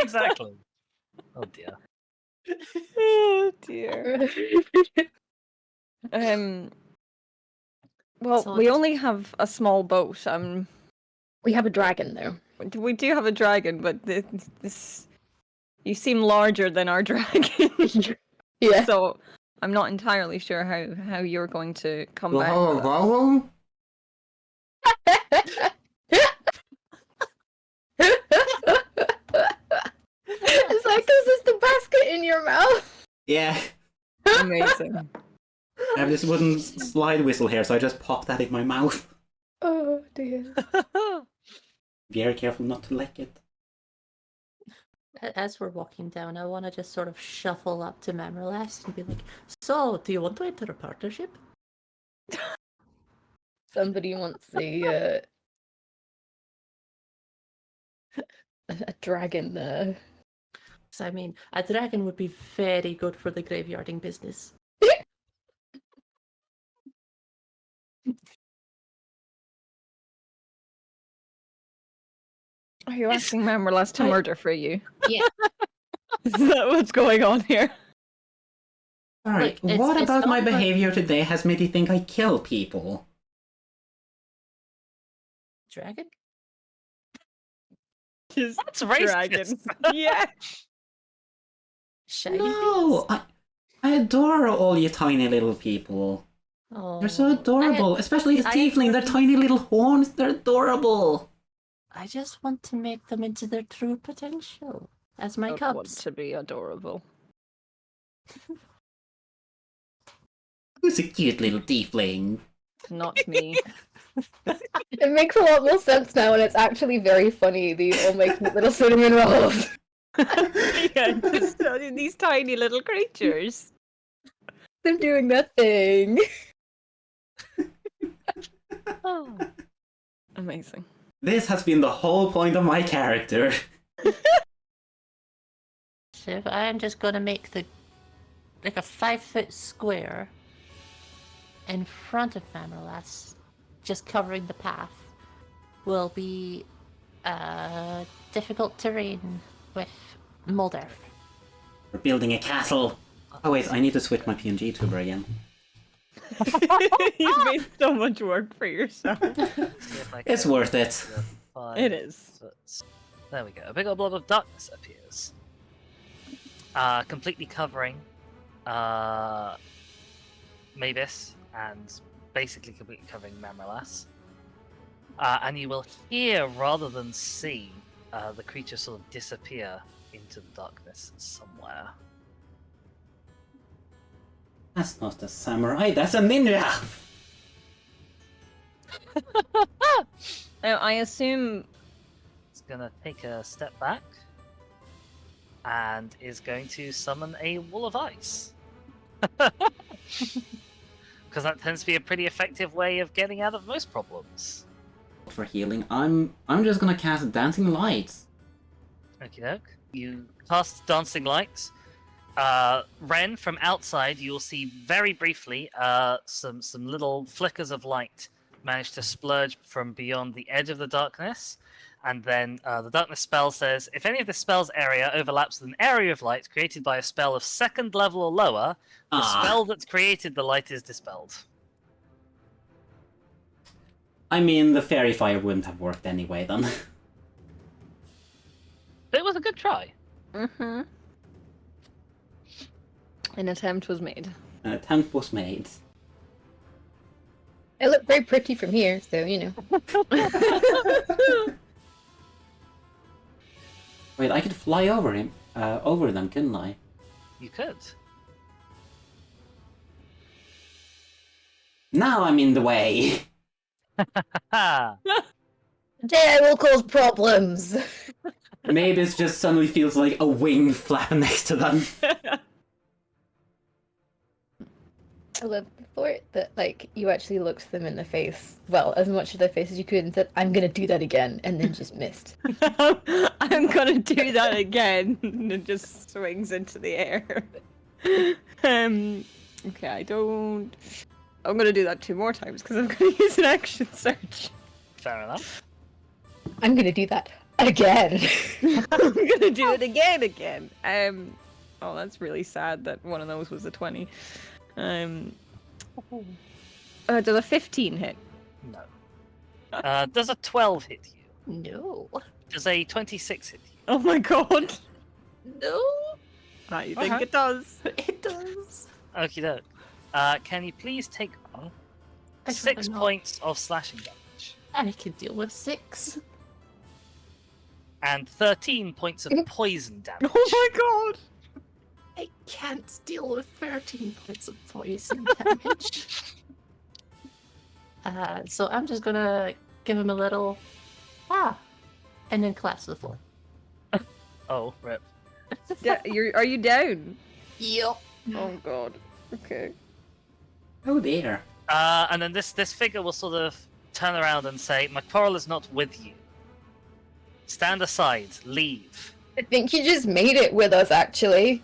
Exactly. Oh dear. Oh dear. Well, So we it's- only have a small boat. we have a dragon though. We do have a dragon, but this you seem larger than our dragon. Yeah. So I'm not entirely sure how you're going to come back. with that. Whoa. It's like, this is the basket in your mouth. Yeah, Amazing. I have this wooden slide whistle here, so I just pop that in my mouth. Oh dear. Very careful not to lick it. As we're walking down, I want to just sort of shuffle up to Memorless and be like, "So, do you want to enter a partnership?" Somebody wants a dragon there. So, I mean, a dragon would be very good for the graveyarding business. Are you asking Memorless to murder for you? Yeah. Is that what's going on here? Alright, Look, what it's about my not like- behavior today has made you think I kill people? Dragon? Just That's racist. Yeah. Shiny No! I adore all you tiny little people. Oh, They're so adorable, especially the I tiefling, their agree. tiny little horns, they're adorable. I just want to make them into their true potential as my I want cubs. to be adorable. Who's a cute little tiefling? Not me. It makes a lot more sense now, and it's actually very funny. These all make little cinnamon rolls. Yeah, just these tiny little creatures. They're doing their thing. Oh. Amazing. This has been the whole point of my character. So if I'm just gonna make the like a 5-foot square in front of Mamorlas, just covering the path, will be difficult terrain with mold earth. We're building a castle. Oh wait, I need to switch my PNG tuber again. You've made so much work for yourself. See if I It's can worth it. get the 5 It is. foot. There we go. A big old blob of darkness appears. Completely covering Mavis and basically completely covering Mamorlas. And you will hear rather than see the creature sort of disappear into the darkness somewhere. That's not a samurai, that's a ninja! Now, I assume It's gonna take a step back and is going to summon a wall of ice. Because that tends to be a pretty effective way of getting out of most problems. For healing, I'm just gonna cast Dancing Lights. Okie doke. You cast Dancing Lights. Ren, from outside, you will see very briefly some little flickers of light manage to splurge from beyond the edge of the darkness. And then the darkness spell says, if any of the spell's area overlaps with an area of light created by a spell of 2nd level or lower, the spell that's created the light is dispelled. I mean, the fairy fire wouldn't have worked anyway then. It was a good try. an attempt was made. An attempt was made. It looked very pretty from here, so you know. Wait, I could fly over him, over them, couldn't I? You could. Now I'm in the way! Ha! Today I will cause problems. Maybe it just suddenly feels like a wing flapping next to them. I love the thought that, like, you actually looked them in the face, well, as much of their face as you could, and said, I'm gonna do that again, and then just missed. I'm gonna do that again. And it just swings into the air. Okay, I'm gonna do that 2 more times because I'm gonna use an action search. Fair enough. I'm gonna do that again. I'm gonna do it again. Oh, that's really sad that one of those was a 20. Does a 15 hit? No. Does a 12 hit you? No. Does a 26 hit you? Oh my god. No. I think Okay. it does. It does. Okie doke. Can you please take I'd 6 rather not. points of slashing damage I can deal with 6. and 13 points of poison damage? Oh my god. I can't deal with 13 points of poison damage. So I'm just gonna give him a little and then collapse to the floor. Oh, rip. Are you down? Yup. Oh god. Okay. Oh dear. And then this figure will sort of turn around and say, "My quarrel is not with you. Stand aside. Leave." I think you just made it with us, actually.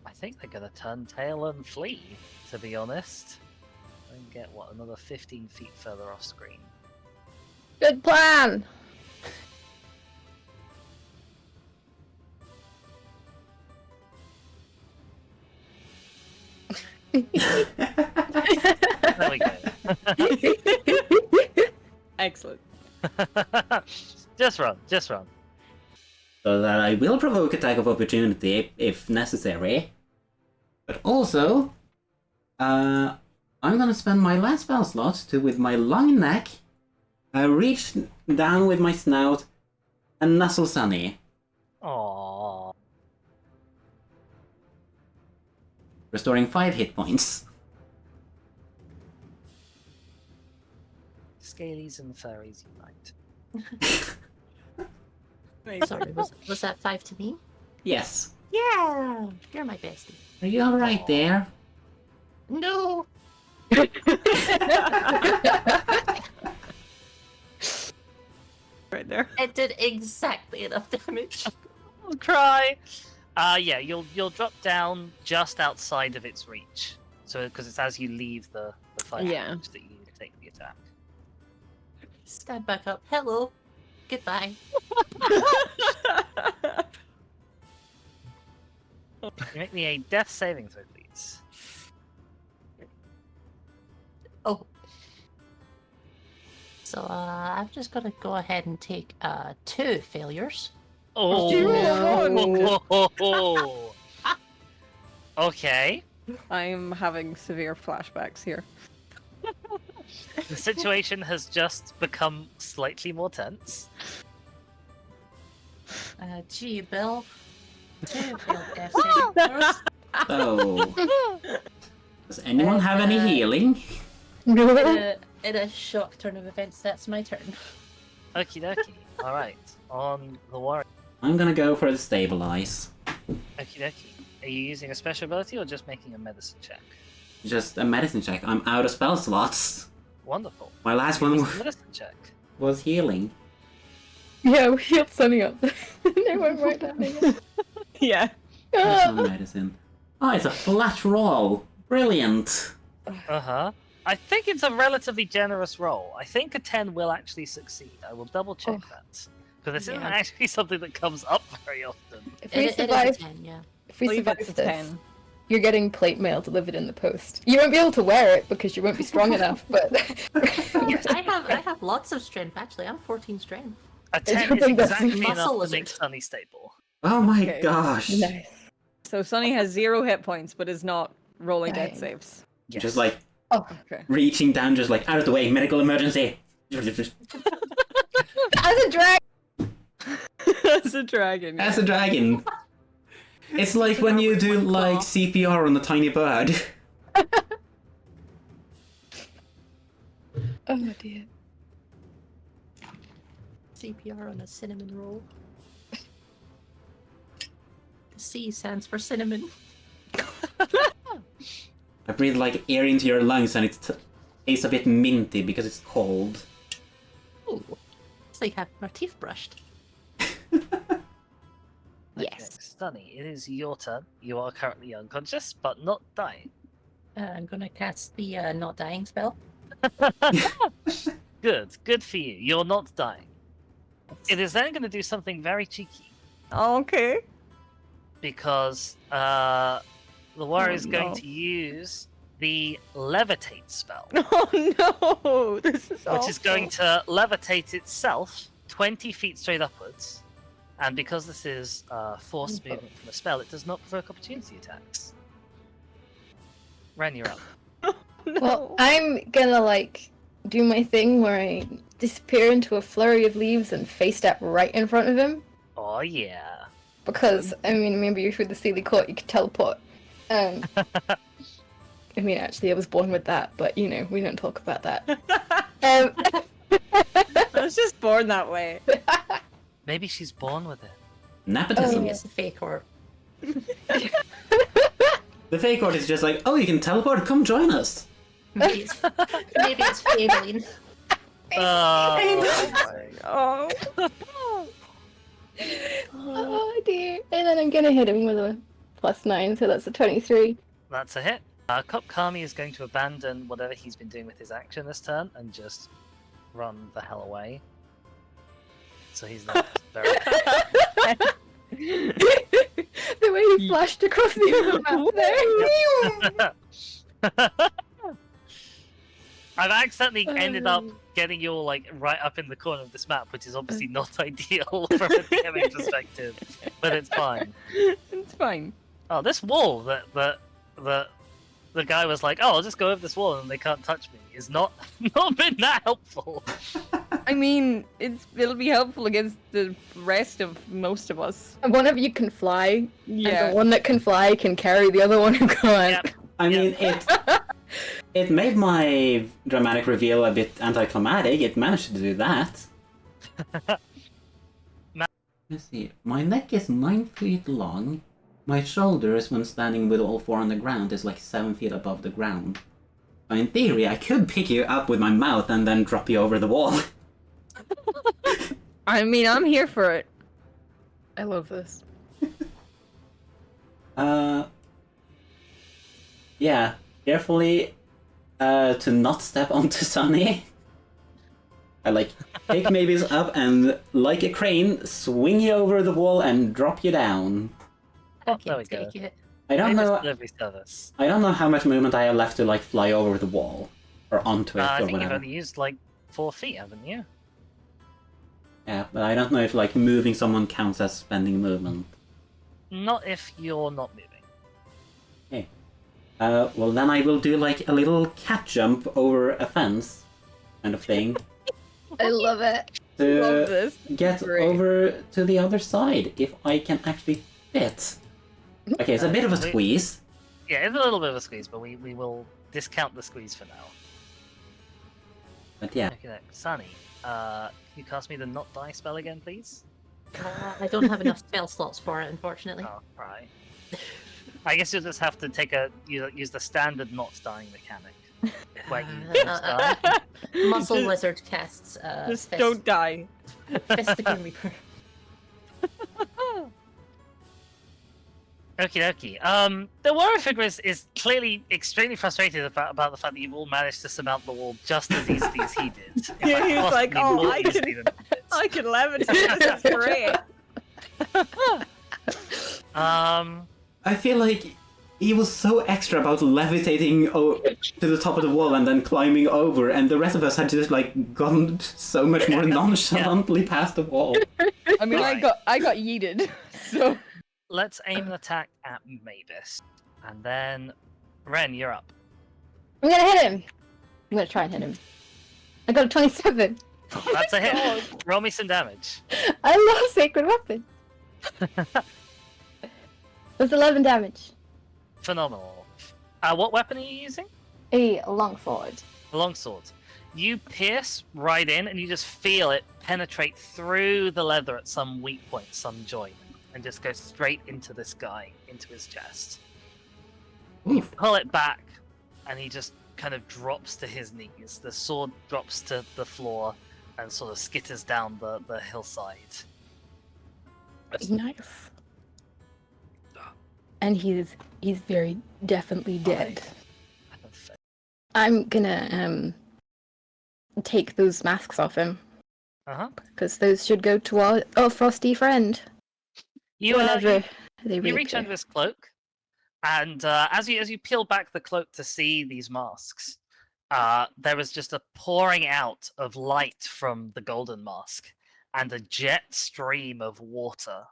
I think they're gonna turn tail and flee, to be honest. And get another 15 feet further off screen. Good plan. There we go. Excellent. Just run. So that I will provoke attack of opportunity if necessary. But also, I'm gonna spend my last spell slot to, with my long neck, reach down with my snout and nuzzle Sunny, Aww. restoring 5 hit points. Scalies and fairies unite. Sorry, was that 5 to me? Yes. Yeah, you're my bestie. Are you alright there? No. Right there. It did exactly enough damage. I'll cry. Yeah, you'll drop down just outside of its reach. So because it's as you leave the fight Yeah. range that you take the attack. Stand back up. Hello. Goodbye. Make me a death saving throw, please. Oh. So I'm just gonna go ahead and take 2 failures. Oh. No. Okay. I'm having severe flashbacks here. The situation has just become slightly more tense. Gee, Bill. 2 failed death saving throws. So, does anyone have any healing? In a shock turn of events, that's my turn. Okie dokie. Alright. On the warrior. I'm gonna go for the stabilize. Okie dokie. Are you using a special ability or just making a medicine check? Just a medicine check. I'm out of spell slots. Wonderful. My last Use one the medicine check. was healing. Yeah, we healed Sunny up. They went right down again. Yeah. That's not medicine. Oh, it's a flat roll. Brilliant. Uh-huh. I think it's a relatively generous roll. I think a 10 will actually succeed. I will double check that. Because this isn't Yeah. actually something that comes up very often. If we It is a survive, 10, yeah. if we Believe survive it's a this, 10. you're getting plate mail delivered in the post. You won't be able to wear it because you won't be strong enough, but I have lots of strength, actually. I'm 14 strength. A 10 is think that's exactly enough muscle to lizard. make Sunny stable. Oh my Okay. gosh. Nice. So Sunny has 0 hit points, but is not rolling death Dang. saves. Just like Oh, Okay. reaching down, just like out of the way, medical emergency. as a dragon. As a dragon. As a dragon. It's like when you do like CPR on a tiny bird. Oh dear. CPR on a cinnamon roll. The C stands for cinnamon. I breathe like air into your lungs and it tastes a bit minty because it's cold. Ooh. It's like having my teeth brushed. Yes. Okay, Sunny, it is your turn. You are currently unconscious, but not dying. I'm gonna cast the not dying spell. Good for you. You're not dying. It is then going to do something very cheeky Okay. because the warrior is going no. to use the levitate spell, Oh no! This is which is going to levitate itself 20 feet straight upwards. And because this is force movement from a spell, it does not provoke opportunity attacks. Ren, you're up. No. Well, I'm gonna like do my thing where I disappear into a flurry of leaves and face step right in front of him. Oh yeah. because I mean, remember you're through the Sealy Court, you could teleport. I mean, actually, I was born with that, but you know, we don't talk about that. Um, I was just born that way. Maybe she's born with it. Nepotism. It's a fake or The fake court is just like, oh, you can teleport, come join us. maybe it's failing. Oh. oh dear. And then I'm gonna hit him with a +9, so that's a 23. That's a hit. Cop Kami is going to abandon whatever he's been doing with his action this turn and just run the hell away. So he's not very. The way he flashed across the map there. I've accidentally ended up getting you all like right up in the corner of this map, which is obviously not ideal from a DMing perspective, but it's fine. It's fine. Oh, this wall that the guy was like, oh, I'll just go over this wall and they can't touch me, is not been that helpful. I mean, it'll be helpful against the rest of most of us. And one of you can fly, and Yeah. the one that can fly can carry the other one who can't. Yep. I mean, it made my dramatic reveal a bit anticlimactic. It managed to do that. Let's see. My neck is 9 feet long. My shoulders, when standing with all four on the ground, is like 7 feet above the ground. So in theory, I could pick you up with my mouth and then drop you over the wall. I mean, I'm here for it. I love this. Yeah. Carefully, to not step onto Sunny. I like pick Mavis up and, like a crane, swing you over the wall and drop you down. There we go. Take it. I don't Famous know. delivery service. I don't know how much movement I have left to like fly over the wall or onto it I or think you've whatever. only used like 4 feet, haven't you? Yeah, but I don't know if like moving someone counts as spending movement. Not if you're not moving. Well then I will do like a little cat jump over a fence, kind of thing, I love it. Love to this. get Great. over to the other side if I can actually fit. Okay, it's a bit of a squeeze. Yeah, it's a little bit of a squeeze, but we will discount the squeeze for now. But yeah, Okay, Sunny, can you cast me the not die spell again, please? I don't have enough spell slots for it, unfortunately. Oh, right. I guess you'll just have to use the standard not dying mechanic. Where you don't die. Muscle Just- Wizard casts Just don't die. Fist the Grim Reaper. Okie dokie. The warrior figure is clearly extremely frustrated about the fact that you've all managed to surmount the wall just as easily as he did. In Yeah, fact, he was like, possibly "Oh, more I can- easily than he did. I can levitate. This is great. I feel like he was so extra about levitating to the top of the wall and then climbing over, and the rest of us had just like gone so much more nonchalantly past the wall. I mean, Right. I got yeeted. So Let's aim an attack at Mavis. And then, Ren, you're up. I'm gonna hit him. I'm gonna try and hit him. I got a 27. That's a hit. Roll me some damage. I love Sacred Weapon. That's 11 damage. Phenomenal. What weapon are you using? A longsword. A longsword. You pierce right in, and you just feel it penetrate through the leather at some weak point, some joint, and just go straight into this guy, into his chest. You pull it back, and he just kind of drops to his knees. The sword drops to the floor and sort of skitters down the hillside. Nice. And he's very definitely dead. I'm gonna take those masks off him Uh-huh. because those should go to our frosty friend You, whenever they you reach reappear. under his cloak, and as you peel back the cloak to see these masks, there is just a pouring out of light from the golden mask, and a jet stream of water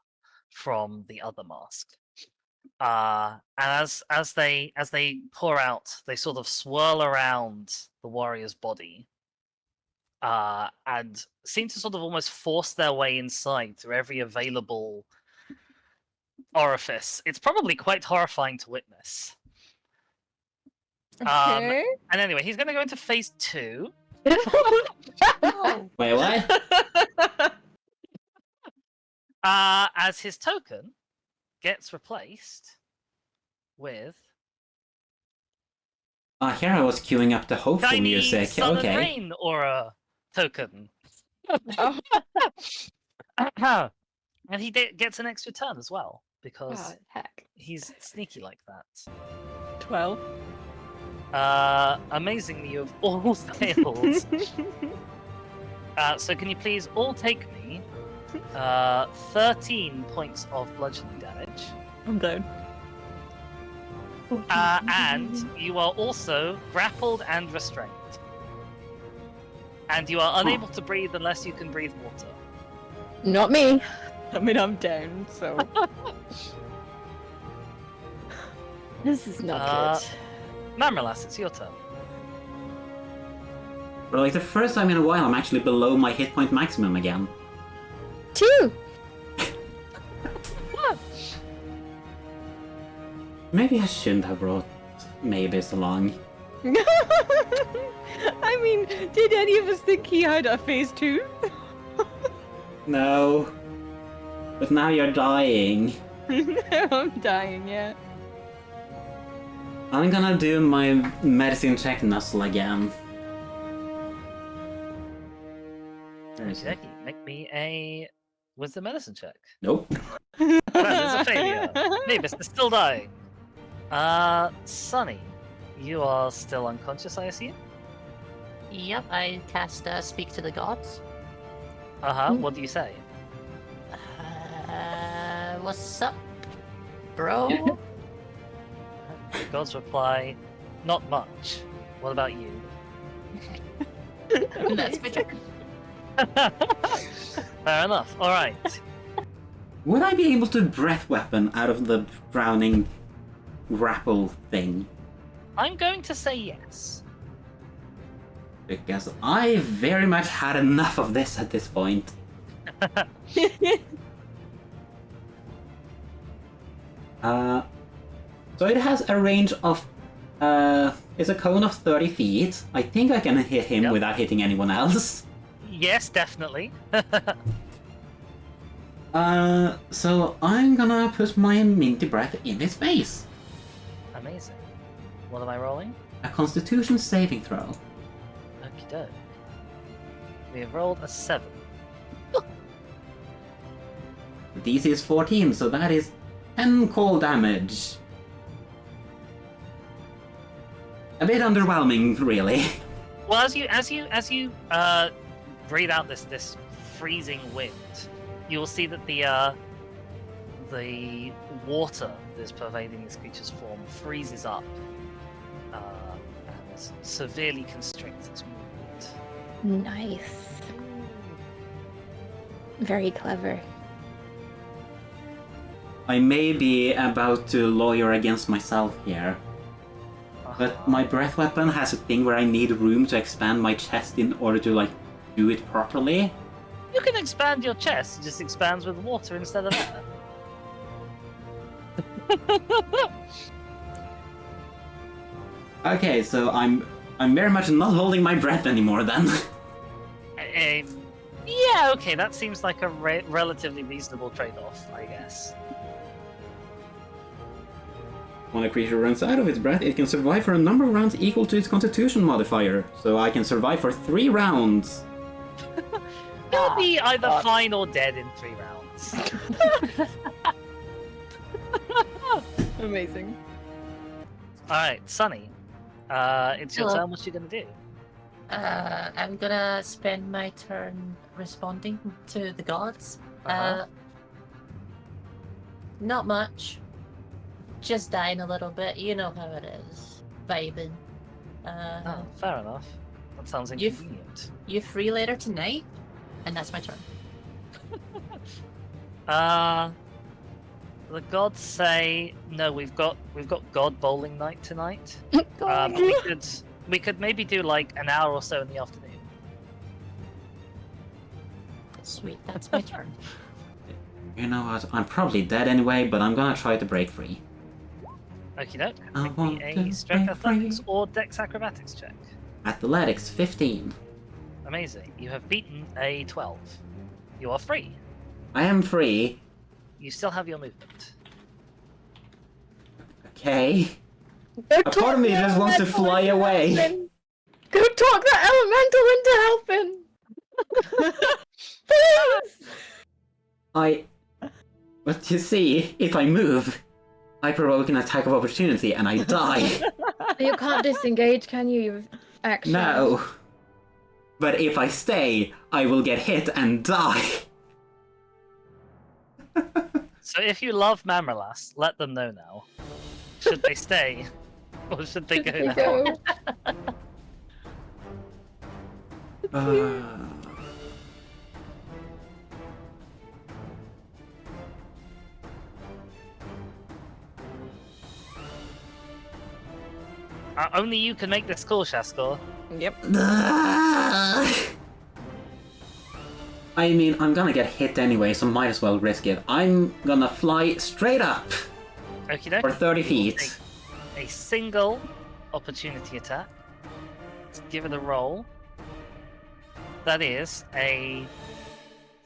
from the other mask. And as they pour out, they sort of swirl around the warrior's body, and seem to sort of almost force their way inside through every available orifice. It's probably quite horrifying to witness. Okay. And anyway, he's going to go into phase 2. Wait, what? As his token gets replaced with Here I was queuing up the hopeful tiny music. sun and Okay. rain aura token. Oh. And he gets an extra turn as well because Oh, heck. he's sneaky like that. 12. Amazingly, you have all failed. So can you please all take me 13 points of bludgeoning damage? I'm down. And you are also grappled and restrained. And you are unable to breathe unless you can breathe water. Not me. I mean, I'm down, so. This is not good. Mamralas, it's your turn. For like the first time in a while, I'm actually below my hit point maximum again. 2. Maybe I shouldn't have brought Mavis along. I mean, did any of us think he had a phase 2? No. But now you're dying. I'm dying, yeah. I'm gonna do my medicine check Nuzzle again. Where is it? Jackie, make me a wisdom medicine check. Nope. That is a failure. Mavis is still dying. Sunny, you are still unconscious, I assume? Yep, I cast Speak to the Gods. What do you say? What's up, bro? Gods reply, not much. What about you? That's my turn. Fair enough. Alright. Would I be able to breath weapon out of the drowning grapple thing? I'm going to say yes. Because I very much had enough of this at this point. So it has a range of, it's a cone of 30 feet. I think I can hit him Yep. without hitting anyone else. Yes, definitely. So I'm gonna put my minty breath in his face. Amazing. What am I rolling? A Constitution saving throw. Okie doke. We have rolled a 7. The DC is 14, so that is 10 cold damage. A bit underwhelming, really. Well, as you breathe out this freezing wind, you will see that the water that is pervading this creature's form freezes up and severely constricts its movement. Nice. Very clever. I may be about to lawyer against myself here, but my breath weapon has a thing where I need room to expand my chest in order to, like, do it properly. You can expand your chest; it just expands with water instead of air. Okay, so I'm very much not holding my breath anymore then. Yeah, okay, that seems like a relatively reasonable trade-off, I guess. When a creature runs out of its breath, it can survive for a number of rounds equal to its Constitution modifier. So I can survive for 3 rounds. You'll be either fine or dead in 3 rounds. Amazing. Alright, Sunny. It's your Hello. turn. What you gonna do? I'm gonna spend my turn responding to the gods. Uh-huh. Not much. Just dying a little bit. You know how it is. Vibing. Oh, fair enough. That sounds You've- inconvenient. You free later tonight? And that's my turn. The gods say no. We've got God bowling night tonight. But we could maybe do like an hour or so in the afternoon. Sweet, that's my turn. You know what? I'm probably dead anyway, but I'm gonna try to break free. Okie doke. I Make want me to a strength break athletics free. or dex acrobatics check. Athletics 15. Amazing. You have beaten a 12. You are free. I am free. You still have your movement. Okay. Go A part of me talk just the wants to elemental fly into away. helping. Go talk that elemental into helping. Please. But you see, if I move, I provoke an attack of opportunity and I die. You can't disengage, can you? You've actually. No. But if I stay, I will get hit and die. So if you love Mamralas, let them know now. Should they stay? Or should they go now? Go. Only you can make this call, Shaskor. Yep. I mean, I'm gonna get hit anyway, so might as well risk it. I'm gonna fly straight up Okie doke. for 30 feet. A single opportunity attack. Let's give it a roll. That is a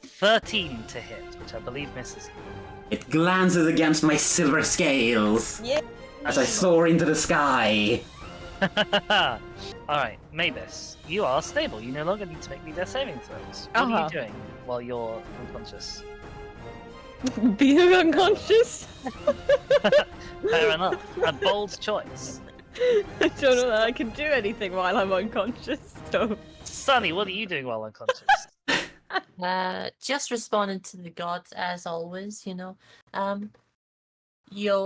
13 to hit, which I believe misses you. It glances against my silver scales Yeah. as I soar into the sky. Alright, Mavis, you are stable. You no longer need to make me death saving throws. What are Uh-huh. you doing while you're unconscious? Being unconscious? Fair enough. A bold choice. I don't know that I can do anything while I'm unconscious, so... Sunny, what are you doing while unconscious? Just responding to the gods as always, you know.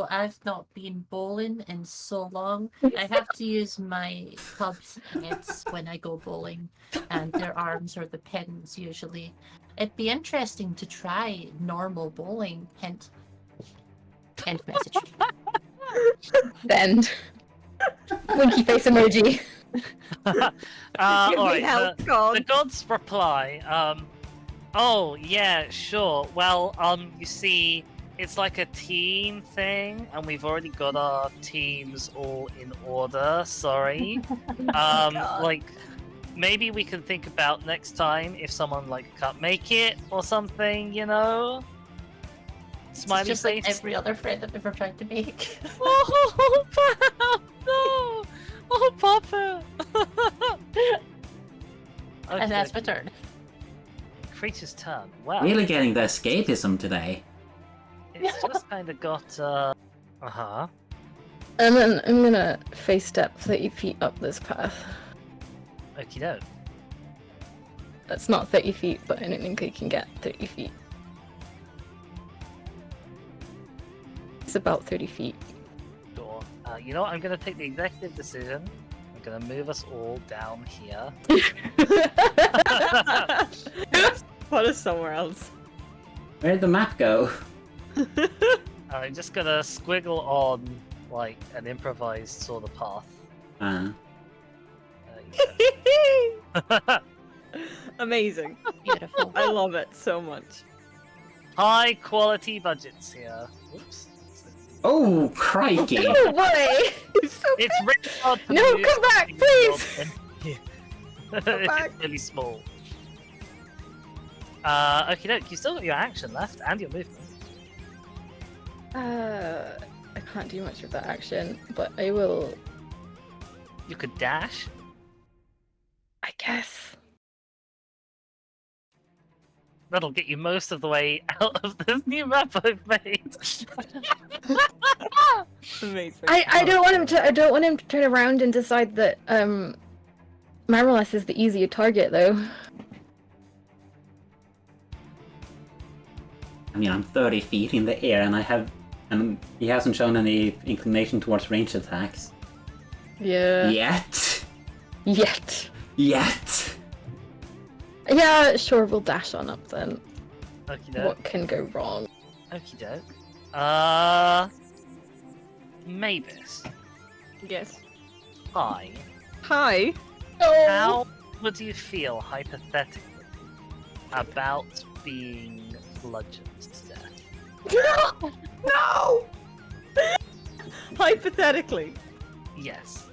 I've not been bowling in so long. I have to use my club's heads when I go bowling, and their arms are the pins usually. It'd be interesting to try normal bowling. Hint. End message. Send. Winky face emoji. Give me Alright, help, the God. gods reply, oh, yeah, sure. Well, you see, it's like a team thing, and we've already got our teams all in order, sorry. Like, maybe we can think about next time if someone, like, can't make it or something, you know? It's Smiley just face. like every other friend I've ever tried to make. Oh, Pam! No! Oh, Papa! And that's my Okay, turn. creature's turn. Wow. Really getting the escapism today. It's just kind of got, uh-huh. And then I'm gonna face step 30 feet up this path. Okie doke. That's not 30 feet, but I don't think I can get 30 feet. It's about 30 feet. Sure. You know what? I'm gonna take the executive decision. I'm gonna move us all down here. Put us somewhere else. Where'd the map go? I'm just gonna squiggle on, like, an improvised sort of path. Amazing. Beautiful. I love it so much. High quality budgets here. Oops. Oh, crikey! No way! It's so It's really hard to No, move come back, something please! back. It's really small. Okie doke, you still got your action left and your movement. I can't do much with that action, but I will, You could dash. I guess. That'll get you most of the way out of this new map I've made. Amazing. I don't want him to. I don't want him to turn around and decide that Marmalus is the easier target, though. I mean, I'm 30 feet in the air, and he hasn't shown any inclination towards ranged attacks. Yeah. Yet. Yet. Yeah, sure. We'll dash on up then. Okie doke. What can go wrong? Okie doke. Mavis. Yes. Hi. Hi. Oh. How would you feel hypothetically about being bludgeoned to death? No! Hypothetically, Yes.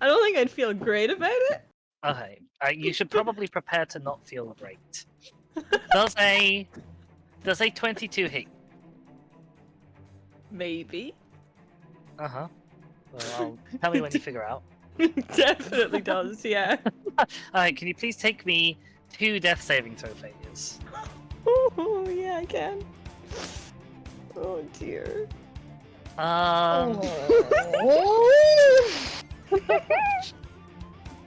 I don't think I'd feel great about it. Okay. You should probably prepare to not feel great. Does a 22 hit? Maybe. Uh-huh. Well, tell me when you figure out. Definitely does, yeah. Alright, can you please take me 2 death saving throw failures? Oh, yeah, I can. Oh, dear.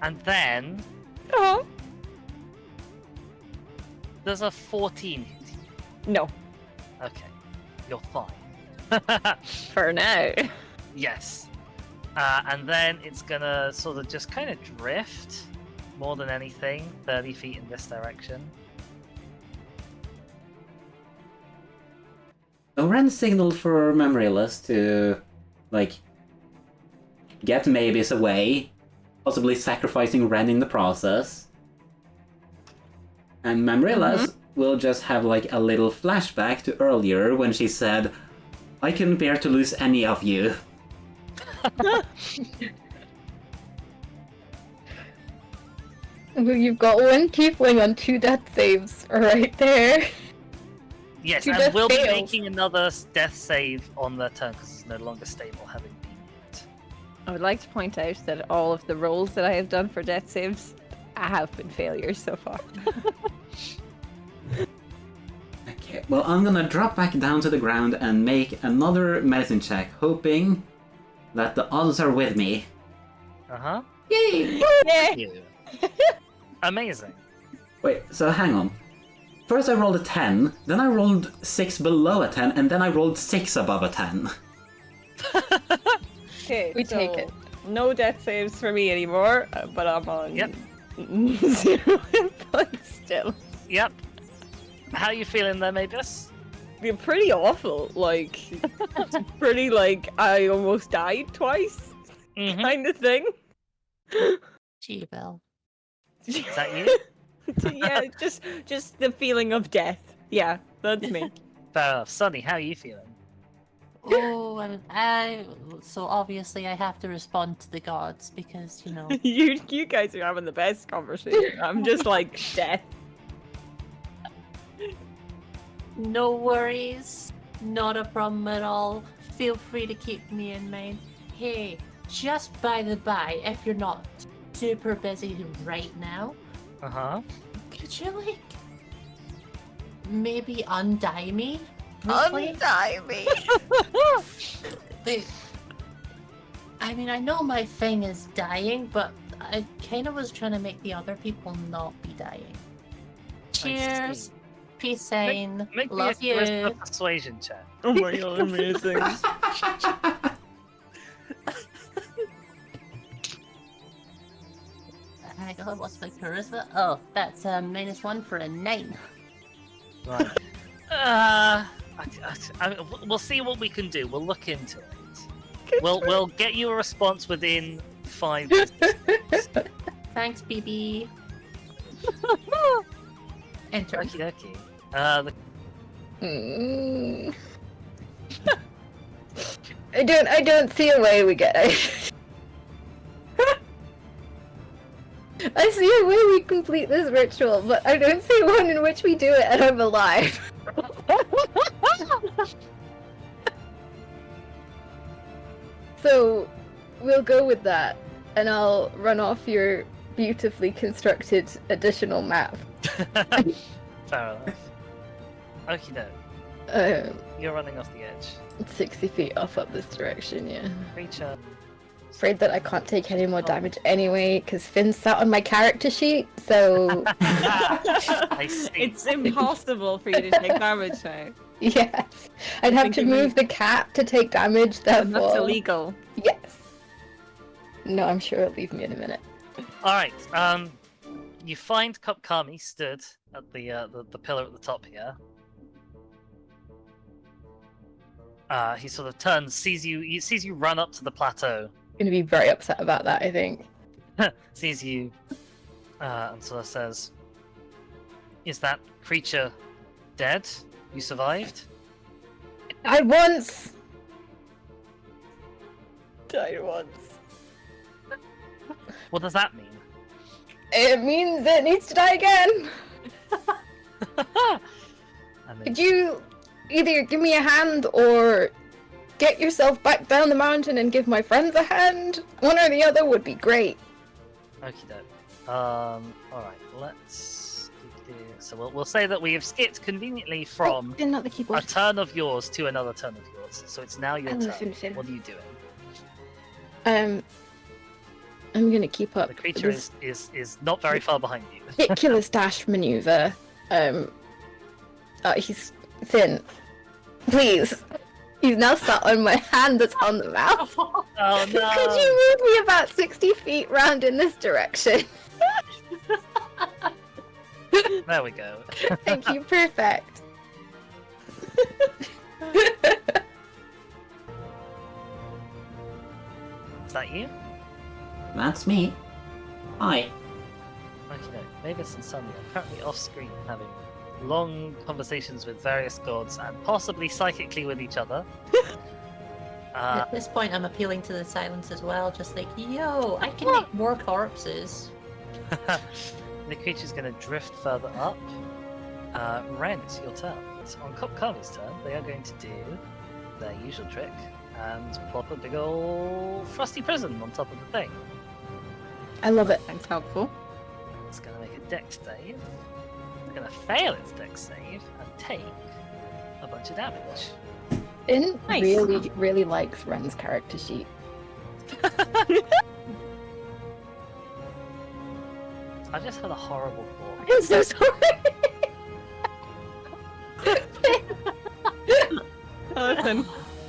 And then Oh. there's a 14 hit you. No, Okay. You're fine. for now. Yes. And then it's gonna sort of just kind of drift more than anything 30 feet in this direction. So Ren signaled for Memoryless to, like, get Mavis away, possibly sacrificing Ren in the process. And Memoryless will just have, like, a little flashback to earlier when she said, I couldn't bear to lose any of you. Well, you've got one tiefling on 2 death saves right there. Yes, Two and death we'll be fails. making another death save on their turn because it's no longer stable, having been hit. I would like to point out that all of the rolls that I have done for death saves have been failures so far. Okay, well, I'm gonna drop back down to the ground and make another medicine check, hoping that the odds are with me. Uh-huh. Yay! You. Amazing. Wait, so hang on. First I rolled a 10, then I rolled 6 below a 10, and then I rolled 6 above a 10. Okay, We take it. No death saves for me anymore, but I'm on Yep. 0 hit points still. Yep. How you feeling there, Mavis? You're pretty awful. Like, it's pretty like I almost died twice Mm-hmm. kind of thing. Gee, Belle. Is that you? Yeah, just the feeling of death. Yeah, that's me. Fair enough. Sunny, how are you feeling? Oh, so obviously I have to respond to the gods because, you know. You guys are having the best conversation. I'm just like death. No worries. Not a problem at all. Feel free to keep me in mind. Hey, just by the by, if you're not super busy right now, Uh-huh. could you, like, maybe undie me? Briefly? Undie me. Like, I mean, I know my thing is dying, but I kind of was trying to make the other people not be dying. Cheers. see. Peace sign. Make me a Love you. charisma persuasion check. Oh my god, amazing. My god, what's my charisma? Oh, that's -1 for a 9. Right. We'll see what we can do. We'll look into it. We'll get you a response within 5 minutes. Thanks, BB. Enter. Okie dokie. The Mm. I don't see a way we get out. I see a way we complete this ritual, but I don't see one in which we do it and I'm alive. So, we'll go with that, and I'll run off your beautifully constructed additional map. Fair enough. Okie doke. You're running off the edge. 60 feet off up this direction, yeah. Creature. Afraid that I can't take any more damage anyway, because Finn's sat on my character sheet, so I see. It's impossible for you to take damage now. yes. I'd have to think you move mean- the cap to take damage, And therefore... that's illegal. Yes. No, I'm sure it'll leave me in a minute. Alright, you find Kopkami stood at the pillar at the top here. He sort of turns, sees you run up to the plateau, Gonna be very upset about that, I think. sees you, and sort of says, "Is that creature dead?" You survived? I once died once. What does that mean? It means it needs to die again. I mean, Could you either give me a hand or get yourself back down the mountain and give my friends a hand? One or the other would be great. okie doke. Alright, let's do. So we'll say that we have skipped conveniently from Oh, not the a keyboard. turn of yours to another turn of yours. So it's now your turn. Elephant. What are you doing? I'm gonna keep up The creature this is not very far behind you. ridiculous dash maneuver. He's thin. Please. He's now sat on my hand that's on the mouth. Oh Could no! you move me about 60 feet round in this direction? There we go. Thank you, perfect. Is that you? That's me. Hi. Okay, Mavis and Sonia are currently off screen having long conversations with various gods and possibly psychically with each other. At this point, I'm appealing to the silence as well, just like, yo, I can make more corpses. The creature's going to drift further up. Ren, it's your turn. So on Kopkami's turn, they are going to do their usual trick and plop a big ol' frosty prison on top of the thing. I love it. That's helpful. It's going to make a dex save. It's going to fail its dex save and take a bunch of damage. Finn Nice. really likes Ren's character sheet. I just had a horrible thought. I'm so sorry. Listen,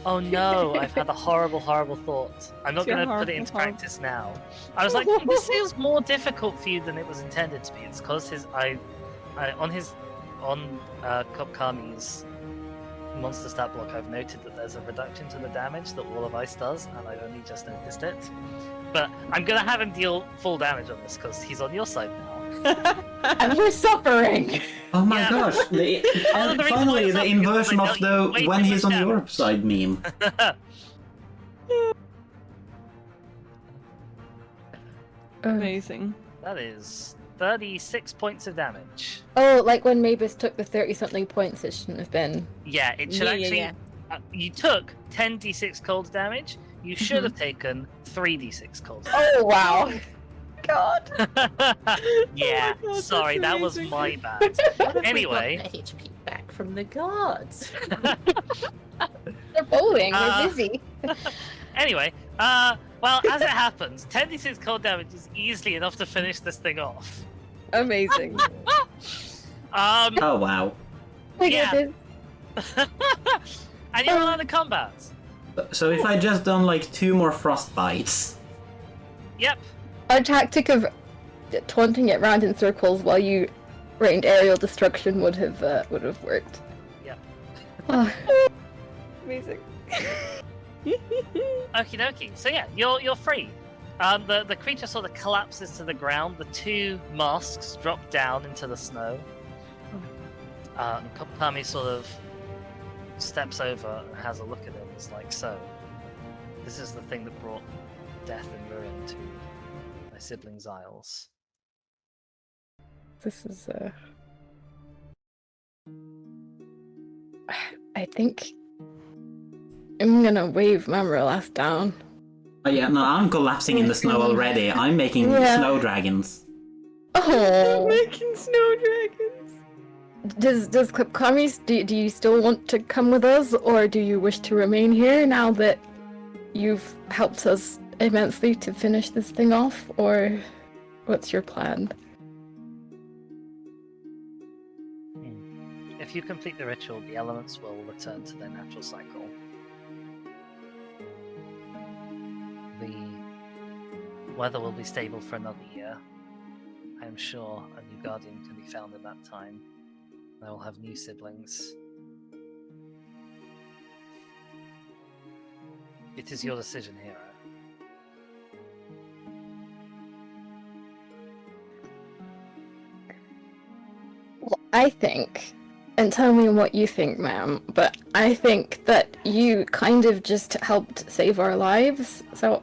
Oh no, I've had a horrible, horrible thought. I'm not It's your going to put it horrible into thought. practice now. I was like, this feels more difficult for you than it was intended to be. It's because on Kopkami's monster stat block, I've noted that there's a reduction to the damage that Wall of Ice does, and I only just noticed it. But I'm going to have him deal full damage on this because he's on your side now. And we're suffering. Oh my Yeah. gosh! One of the reasons why Finally, it's the up is inversion because I of know you the way when too he's much on your damage. side meme. amazing. That is 36 points of damage. Oh, like when Mavis took the 30-something points, it shouldn't have been. Yeah, it should actually. Yeah. You took 10d6 cold damage. You should have taken 3d6 cold Oh, wow. God. damage. Yeah, Oh my God, sorry, that's that was amazing. my bad. What if Anyway. we got the HP back from the gods? They're bowling. Uh, We're busy. Anyway, well, as it happens, 10d6 cold damage is easily enough to finish this thing off. Amazing. Oh wow. Look yeah. at this. And you're allowed to combat. So if I just done like 2 more frost bites. Yep. Our tactic of taunting it round in circles while you rained aerial destruction would have worked. Yep. Oh, Amazing. Okie dokie. So yeah, you're free. The creature sort of collapses to the ground. The 2 masks drop down into the snow. Kopkami sort of steps over and has a look at it. It's like, so, this is the thing that brought death and ruin to my siblings' Isles. this is I think I'm gonna wave Mamrelass down. Oh yeah, no, I'm collapsing in the snow already. I'm making Yeah. snow dragons. Oh. Making snow dragons. Does Kopkami, do you still want to come with us, or do you wish to remain here now that you've helped us immensely to finish this thing off, or what's your plan? If you complete the ritual, the elements will return to their natural cycle. The weather will be stable for another year. I am sure a new guardian can be found in that time. I will have new siblings. It is your decision, hero. Well, I think and tell me what you think, ma'am, but I think that you kind of just helped save our lives, so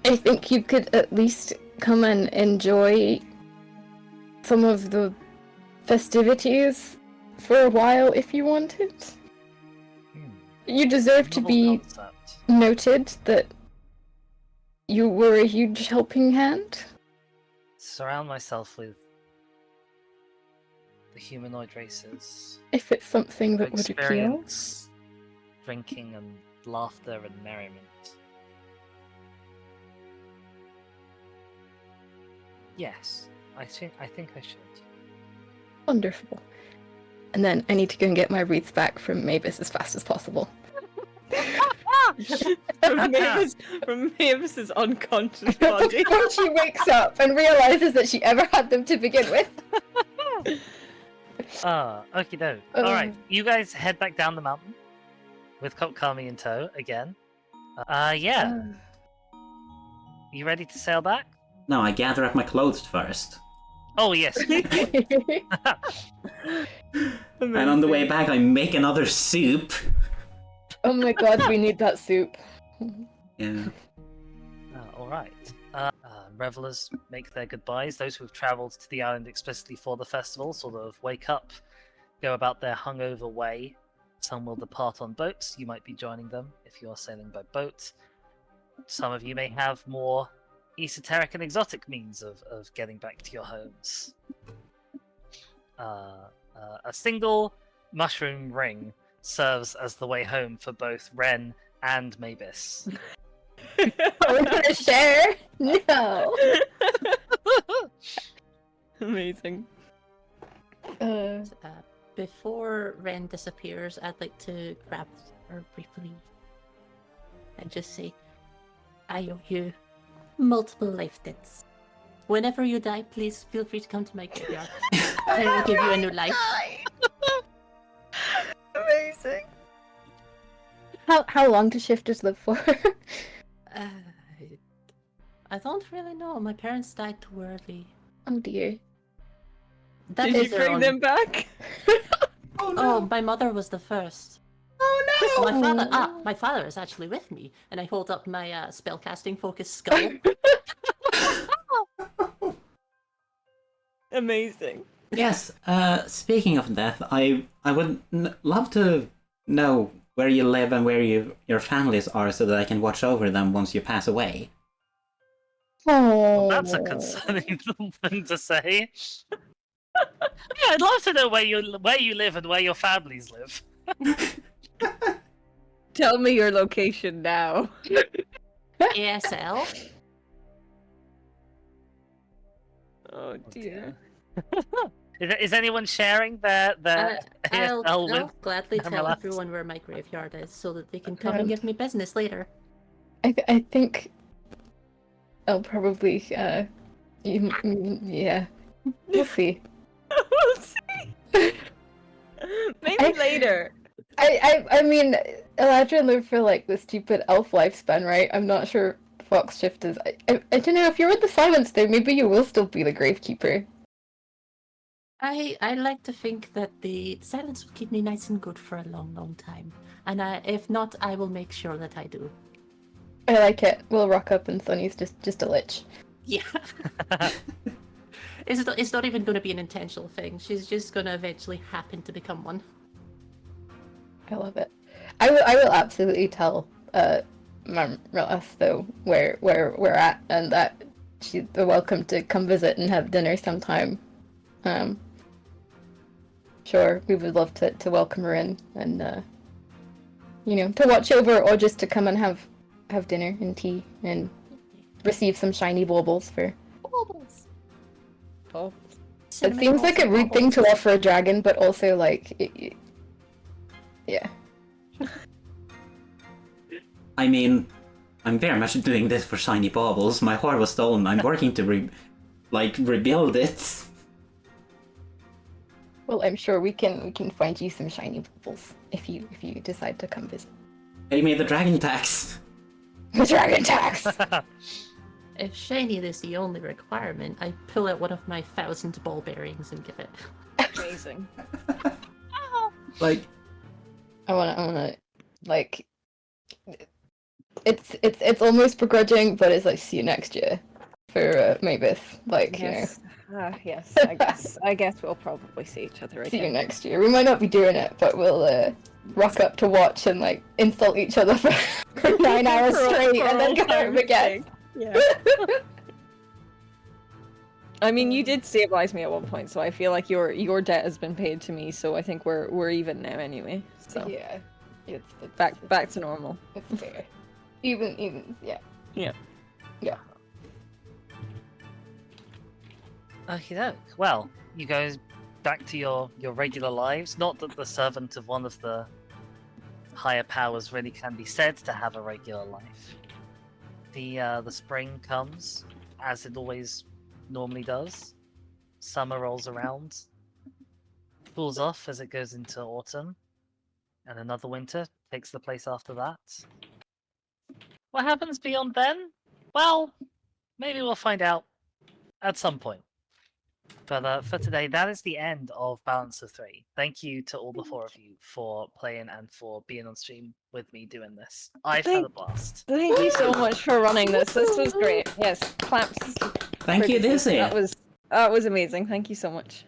I think you could at least come and enjoy some of the festivities for a while if you wanted. You deserve to Novel be concept. noted that you were a huge helping hand. Surround myself with the humanoid races. If it's something To that would appeal. experience drinking and laughter and merriment. Yes, I think I should. Wonderful. And then I need to go and get my wreaths back from Mavis as fast as possible. from Mavis's unconscious body. Before she wakes up and realizes that she ever had them to begin with. Okie doke. Alright, you guys head back down the mountain with Kami in tow again. Yeah. You ready to sail back? No, I gather up my clothes first. Oh, yes. And on the way back, I make another soup. Oh my god, we need that soup. Yeah. Alright. Revelers make their goodbyes. Those who have travelled to the island explicitly for the festival sort of wake up, go about their hungover way. Some will depart on boats. You might be joining them if you are sailing by boat. Some of you may have more esoteric and exotic means of getting back to your homes. A single mushroom ring serves as the way home for both Ren and Mavis. Are we gonna share? No. Amazing. Before Ren disappears, I'd like to grab her briefly and just say, I owe you multiple life debts. Whenever you die, please feel free to come to my graveyard. I will give you a new life. Amazing. How long do shifters live for? I don't really know. My parents died too early. Oh dear. That Did is you their bring own- them back? Oh, my mother was the first. Oh no! My father is actually with me, and I hold up my spellcasting focused skull. Amazing. Yes, speaking of death, I would love to know where you live and where your families are so that I can watch over them once you pass away. Oh, That's a concerning thing to say. Yeah, I'd love to know where you live and where your families live. Tell me your location now. ASL. Oh dear. Is anyone sharing their I'll ASL with? gladly tell Marmalade? everyone where my graveyard is so that they can come and give me business later. I think I'll probably yeah. We'll see. We'll see. Maybe later. I mean, Eladrin lived for like the stupid elf lifespan, right? I'm not sure Fox Shift is. I don't know if you're in the silence there. Maybe you will still be the gravekeeper. I like to think that the silence will keep me nice and good for a long, long time. And if not, I will make sure that I do. I like it. We'll rock up and Sunny's just a lich. Yeah. It's not even going to be an intentional thing. She's just going to eventually happen to become one. I love it. I will absolutely tell Marmalas though where we're at and that she's welcome to come visit and have dinner sometime. Sure, we would love to welcome her in and to watch over or just to come and have dinner and tea and receive some shiny baubles for. Baubles. Oh. It seems like a rude thing to offer a dragon, but also like, yeah. I mean, I'm very much doing this for shiny baubles. My heart was stolen. I'm working to rebuild it. Well, I'm sure we can find you some shiny baubles if you decide to come visit. Pay me the dragon tax. The dragon tax. If shiny is the only requirement, I pull out one of my 1,000 ball bearings and give it. amazing. Like, I wanna like. It's almost begrudging, but it's like see you next year for Mavis. Like Yes. Yes. I guess we'll probably see each other see you again. next year. We might not be doing it, but we'll rock up to watch and like insult each other for 9 hours For all- straight, for and then all go home time's again. sake. Yeah. I mean, you did stabilize me at one point, so I feel like your debt has been paid to me. So I think we're even now anyway. So Yeah, it's back to normal. It's fair. Even yeah. Okie doke. Well, you go back to your regular lives. Not that the servant of one of the higher powers really can be said to have a regular life. The spring comes, as it always normally does. Summer rolls around, cools off as it goes into autumn, and another winter takes the place after that. What happens beyond then? Well, maybe we'll find out at some point. But for today, that is the end of Balance of 3. Thank you to all the 4 of you for playing and for being on stream with me doing this. I've had a blast. Thank you so much for running this. This was great. Yes, claps. thank you, for this. Dizzy. That was amazing. Thank you so much.